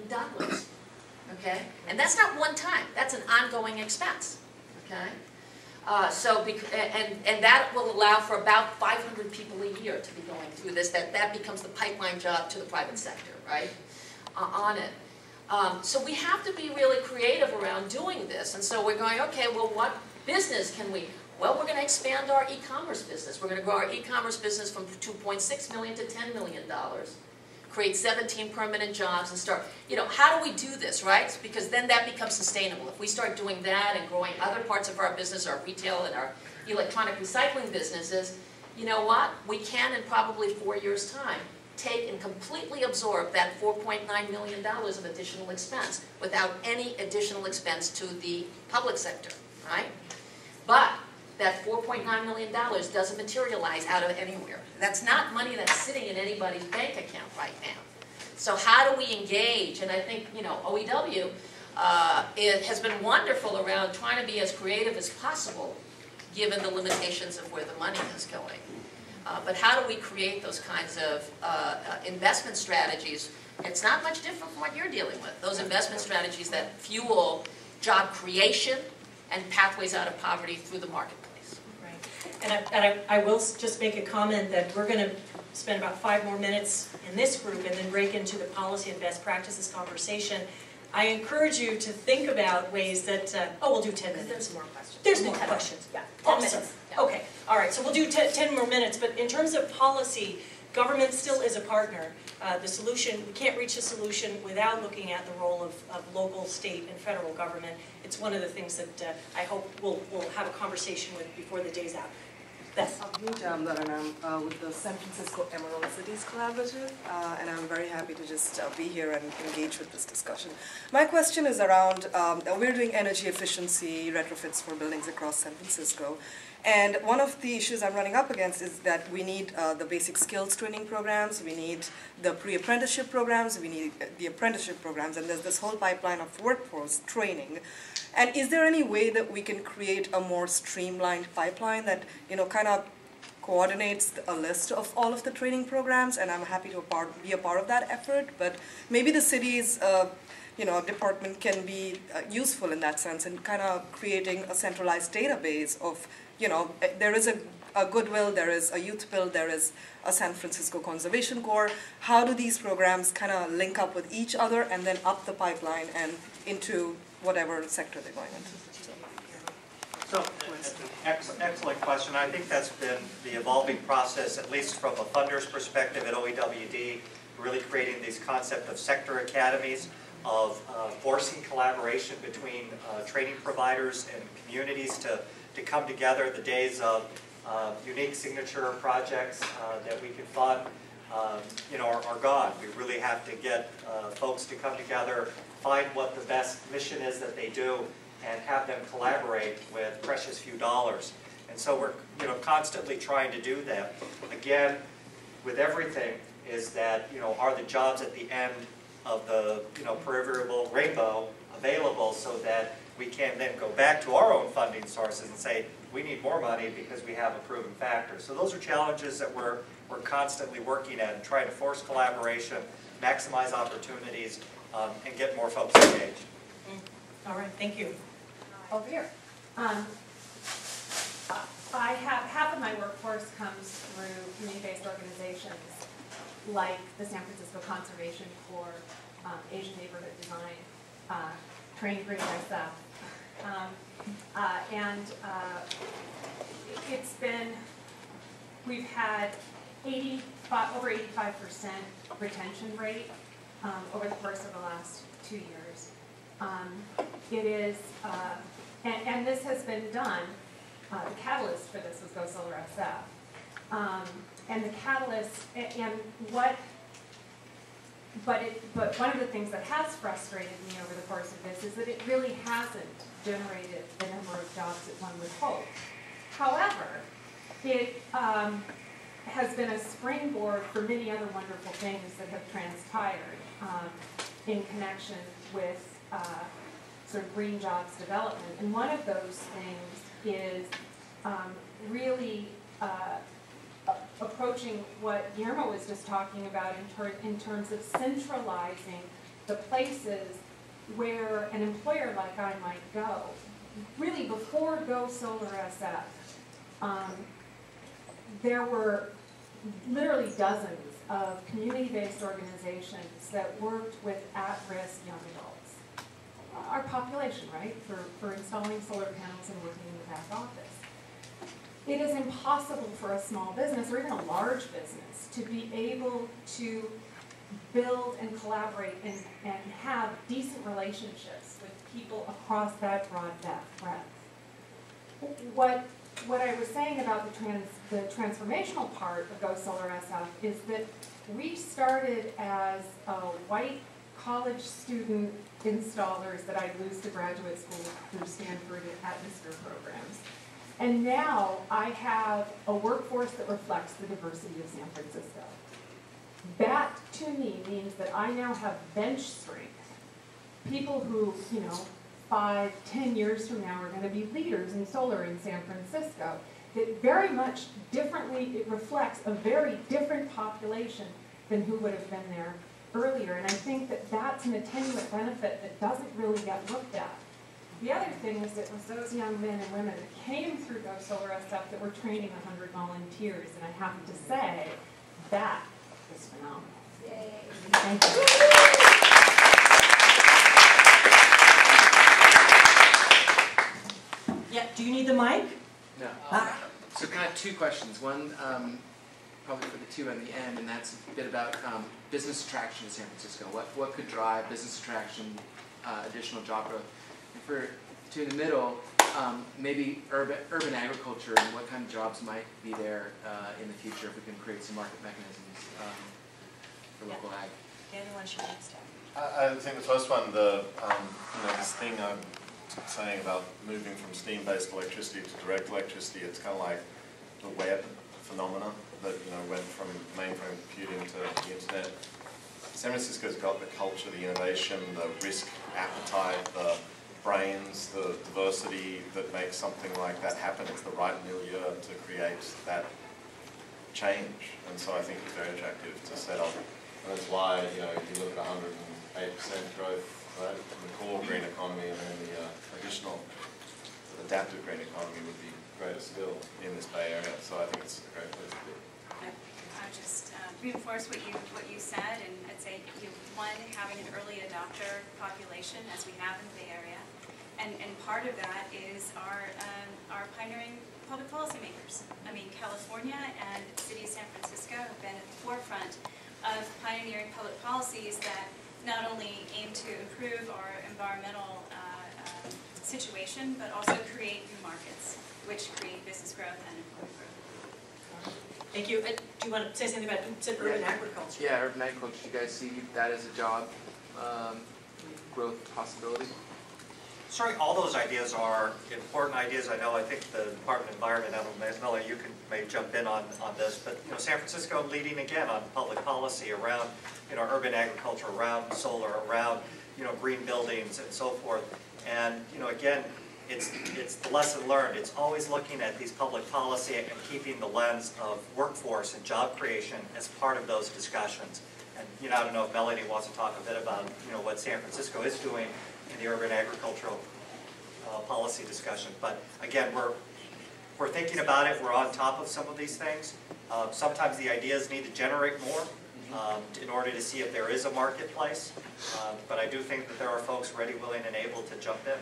okay? And that's not one time. That's an ongoing expense, okay? And that will allow for about 500 people a year to be going through this. That becomes the pipeline job to the private sector, right, on it. So we have to be really creative around doing this. And so we're going, okay, well, what business can we? Well, we're going to expand our e-commerce business. We're going to grow our e-commerce business from $2.6 million to $10 million. Create 17 permanent jobs and start, you know, how do we do this, right? Because then that becomes sustainable. If we start doing that and growing other parts of our business, our retail and our electronic recycling businesses, you know what? We can, in probably 4 years' time, take and completely absorb that $4.9 million of additional expense without any additional expense to the public sector, right? But that $4.9 million doesn't materialize out of anywhere. That's not money that's sitting in anybody's bank account right now. So how do we engage? And I think, you know, OEW it has been wonderful around trying to be as creative as possible given the limitations of where the money is going. But how do we create those kinds of investment strategies? It's not much different from what you're dealing with. Those investment strategies that fuel job creation and pathways out of poverty through the marketplace. Right. And I will just make a comment that we're going to spend about 5 more minutes in this group and then break into the policy and best practices conversation. I encourage you to think about ways that, we'll do 10 minutes. There's more questions. There's more questions. Yeah. 10 minutes. Yeah. Okay. All right. So we'll do 10 more minutes. But in terms of policy, government still is a partner. The solution, we can't reach a solution without looking at the role of local, state, and federal government. It's one of the things that I hope we'll have a conversation with before the day's out. Beth. I'm with the San Francisco Emerald Cities Collaborative, and I'm very happy to just be here and engage with this discussion. My question is around, we're doing energy efficiency retrofits for buildings across San Francisco, and one of the issues I'm running up against is that we need the basic skills training programs, we need the pre-apprenticeship programs, we need the apprenticeship programs, and there's this whole pipeline of workforce training. And is there any way that we can create a more streamlined pipeline that, you know, kind of coordinates a list of all of the training programs? And I'm happy to be a part of that effort, but maybe the city's department can be useful in that sense in kind of creating a centralized database of, you know, there is a Goodwill, there is a Youth Build, there is a San Francisco Conservation Corps. How do these programs kind of link up with each other and then up the pipeline and into whatever sector they're going into? So, excellent question. I think that's been the evolving process, at least from a funder's perspective at OEWD, really creating these concept of sector academies, of forcing collaboration between training providers and communities to come together. The days of unique signature projects that we can fund, are gone. We really have to get folks to come together, find what the best mission is that they do, and have them collaborate with precious few dollars. And so we're constantly trying to do that. Again, with everything is that, are the jobs at the end of the proverbial rainbow available so that we can then go back to our own funding sources and say, we need more money because we have a proven factor. So those are challenges that we're constantly working at and trying to force collaboration, maximize opportunities, and get more folks engaged. All right, thank you. over here. I have, half of my workforce comes through community-based organizations like the San Francisco Conservation Corps, Asian Neighborhood Design, Training Green myself. It's been, we've had over 85% retention rate over the course of the last 2 years. It is, and this has been done, the catalyst for this was Go Solar SF. And the catalyst, but one of the things that has frustrated me over the course of this is that it really hasn't generated the number of jobs that one would hope. However, it has been a springboard for many other wonderful things that have transpired in connection with sort of green jobs development. And one of those things is really approaching what Guillermo was just talking about in terms of centralizing the places where an employer like I might go. Really, before Go Solar SF, there were literally dozens of community-based organizations that worked with at-risk young adults. Our population, right, for installing solar panels and working in the back office. It is impossible for a small business, or even a large business, to be able to build and collaborate and have decent relationships with people across that broad breadth. What I was saying about the transformational part of Go Solar SF is that we started as white college student installers that I'd lose to graduate school through Stanford atmosphere programs. And now I have a workforce that reflects the diversity of San Francisco. That, to me, means that I now have bench strength. People who, 5, 10 years from now are going to be leaders in solar in San Francisco. That very much differently, it reflects a very different population than who would have been there earlier. And I think that that's an attenuate benefit that doesn't really get looked at. The other thing is that it was those young men and women that came through Go Solar SF that were training 100 volunteers, and I have to say, that is phenomenal. Yay. Thank you. Yeah, do you need the mic? No. So kind of two questions. One, probably for the two on the end, and that's a bit about business attraction in San Francisco. What could drive business attraction, additional job growth? And for two in the middle, maybe urban agriculture and what kind of jobs might be there in the future if we can create some market mechanisms for local ag. Danny, why don't you next time? I think the first one, this thing I'm saying about moving from steam-based electricity to direct electricity, it's kind of like the web phenomena that went from mainframe computing to the internet. San Francisco's got the culture, the innovation, the risk appetite, the brains, the diversity that makes something like that happen. It's the right milieu to create that change, and so I think it's very attractive to set up. And that's why you look at 108% growth, right, in the core green economy, and then the additional adaptive green economy would be greater still in this Bay Area. So I think it's a great place to be. I'll just reinforce what you said, and I'd say one, having an early adopter population as we have in the Bay Area, and part of that is our pioneering public policy makers. I mean, California and the city of San Francisco have been at the forefront of pioneering public policies that not only aim to improve our environmental situation, but also create new markets, which create business growth and employment growth. Thank you. Do you want to say something about urban agriculture? Yeah, urban agriculture. Do you guys see that as a job growth possibility? Certainly, all those ideas are important ideas. I think the Department of Environment, I don't know, Melanie, you may jump in on this, but San Francisco leading again on public policy around urban agriculture, around solar, around green buildings and so forth. And again, it's the lesson learned. It's always looking at these public policy and keeping the lens of workforce and job creation as part of those discussions. And I don't know if Melanie wants to talk a bit about what San Francisco is doing in the urban agricultural policy discussion. But again, we're thinking about it. We're on top of some of these things. Sometimes the ideas need to generate more in order to see if there is a marketplace. But I do think that there are folks ready, willing, and able to jump in.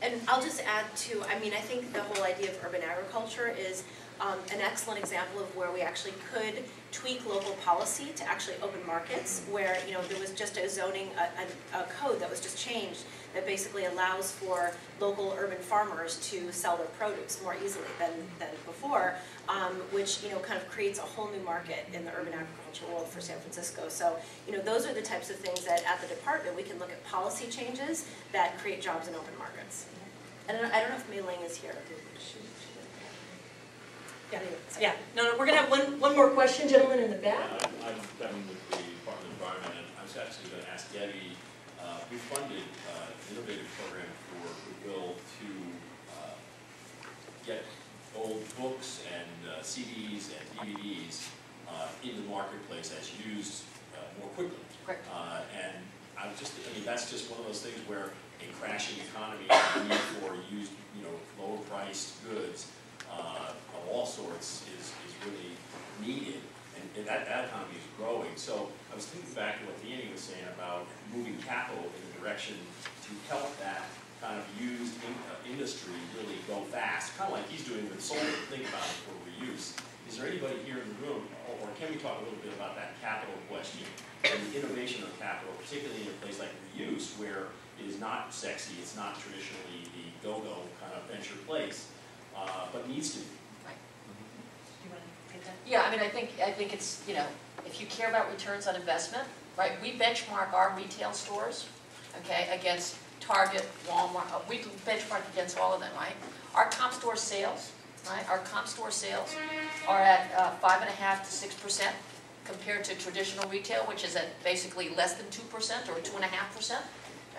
And I'll just add to, I mean, I think the whole idea of urban agriculture is an excellent example of where we actually could tweak local policy to actually open markets, where, you know, there was just a zoning, a code that was just changed that basically allows for local urban farmers to sell their produce more easily than before, which, you know, kind of creates a whole new market in the urban agriculture world for San Francisco. So, you know, those are the types of things that at the department we can look at policy changes that create jobs in open markets. And I don't know if Mei Ling is here. Yeah. No, we're going to have one more question, gentlemen in the back. I'm Devin with the Department of Environment, and I was actually going to ask Debbie, we funded an innovative program for Goodwill to get old books and CDs and DVDs in the marketplace as used more quickly. Correct. And I mean, that's just one of those things where a crashing economy, the need for used, you know, lower priced goods of all sorts is really needed, and that economy is growing. So I was thinking back to what Danny was saying about moving capital in a direction to help that kind of used industry really go fast, kind of like he's doing with solar. Think about it for reuse. Is there anybody here in the room, or can we talk a little bit about that capital question and the innovation of capital, particularly in a place like reuse, where it is not sexy, it's not traditionally the go-go kind of venture place, but needs to be. Right. Do you want to take that? Yeah, I mean, I think it's, you know, if you care about returns on investment, right? We benchmark our retail stores, okay, against Target, Walmart. We benchmark against all of them, right? Our comp store sales, right? Our comp store sales are at 5.5% to 6% compared to traditional retail, which is at basically less than 2% or 2.5%.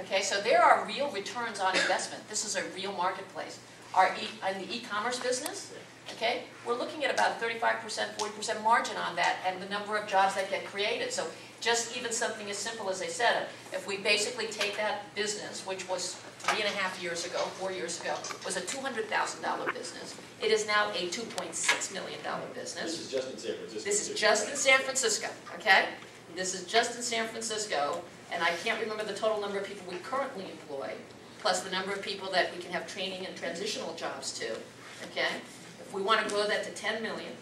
Okay, so there are real returns on investment. This is a real marketplace. In the e-commerce business, okay, we're looking at about 35%, 40% margin on that, and the number of jobs that get created. So just even something as simple as I said, if we basically take that business, which was 3.5 years ago, 4 years ago, was a $200,000 business. It is now a $2.6 million business. This is just in San Francisco. This is just in San Francisco, okay? This is just in San Francisco, and I can't remember the total number of people we currently employ, plus the number of people that we can have training and transitional jobs to, okay? If we want to grow that to 10 million,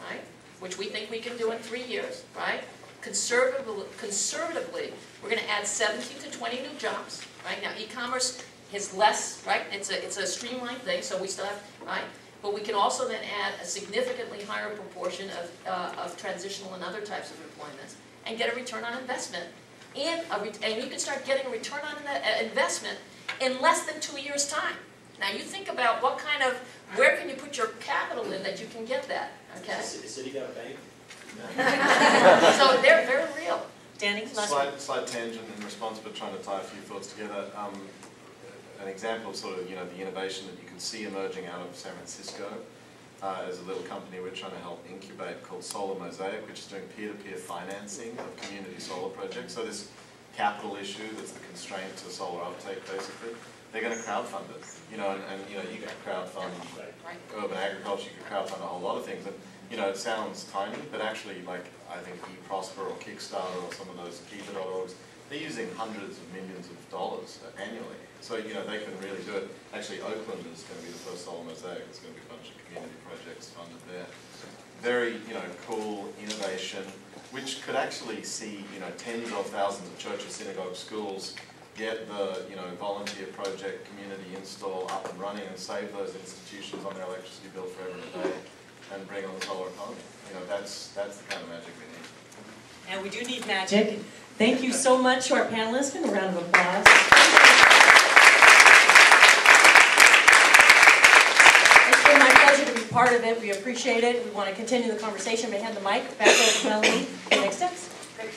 right, which we think we can do in 3 years, right? Conservatively, we're going to add 17 to 20 new jobs, right? Now, e-commerce is less, right? It's a streamlined thing, so we still have, right? But we can also then add a significantly higher proportion of transitional and other types of employments and get a return on investment. And you can start getting a return on investment in less than 2 years' time. Now, you think about where can you put your capital in that you can get that, okay? Has the city got a bank? So they're very real. Danny, slight tangent in response, but trying to tie a few thoughts together. An example of sort of, you know, the innovation that you can see emerging out of San Francisco as a little company we're trying to help incubate called Solar Mosaic, which is doing peer-to-peer financing of community solar projects. So this capital issue that's the constraint to solar uptake, basically, they're going to crowdfund it. You know, and you know, you can crowdfund urban agriculture, you can crowdfund a whole lot of things. And, you know, it sounds tiny, but actually, like, I think eProsper or Kickstarter or some of those Keeper.orgs, they're using hundreds of millions of dollars annually. So, you know, they can really do it. Actually, Oakland is going to be the first Solar Mosaic. There's going to be a bunch of community projects funded there. Very, you know, cool innovation, which could actually see, you know, tens of thousands of churches, synagogues, schools get the, you know, volunteer project, community install up and running and save those institutions on their electricity bill forever and a day and bring on the solar economy. You know, that's the kind of magic we need. And we do need magic. Thank you so much to our panelists. Give them a round of applause. It's been my pleasure to be part of it. We appreciate it. We want to continue the conversation. May I hand the mic back over to Melanie for the next steps. Great.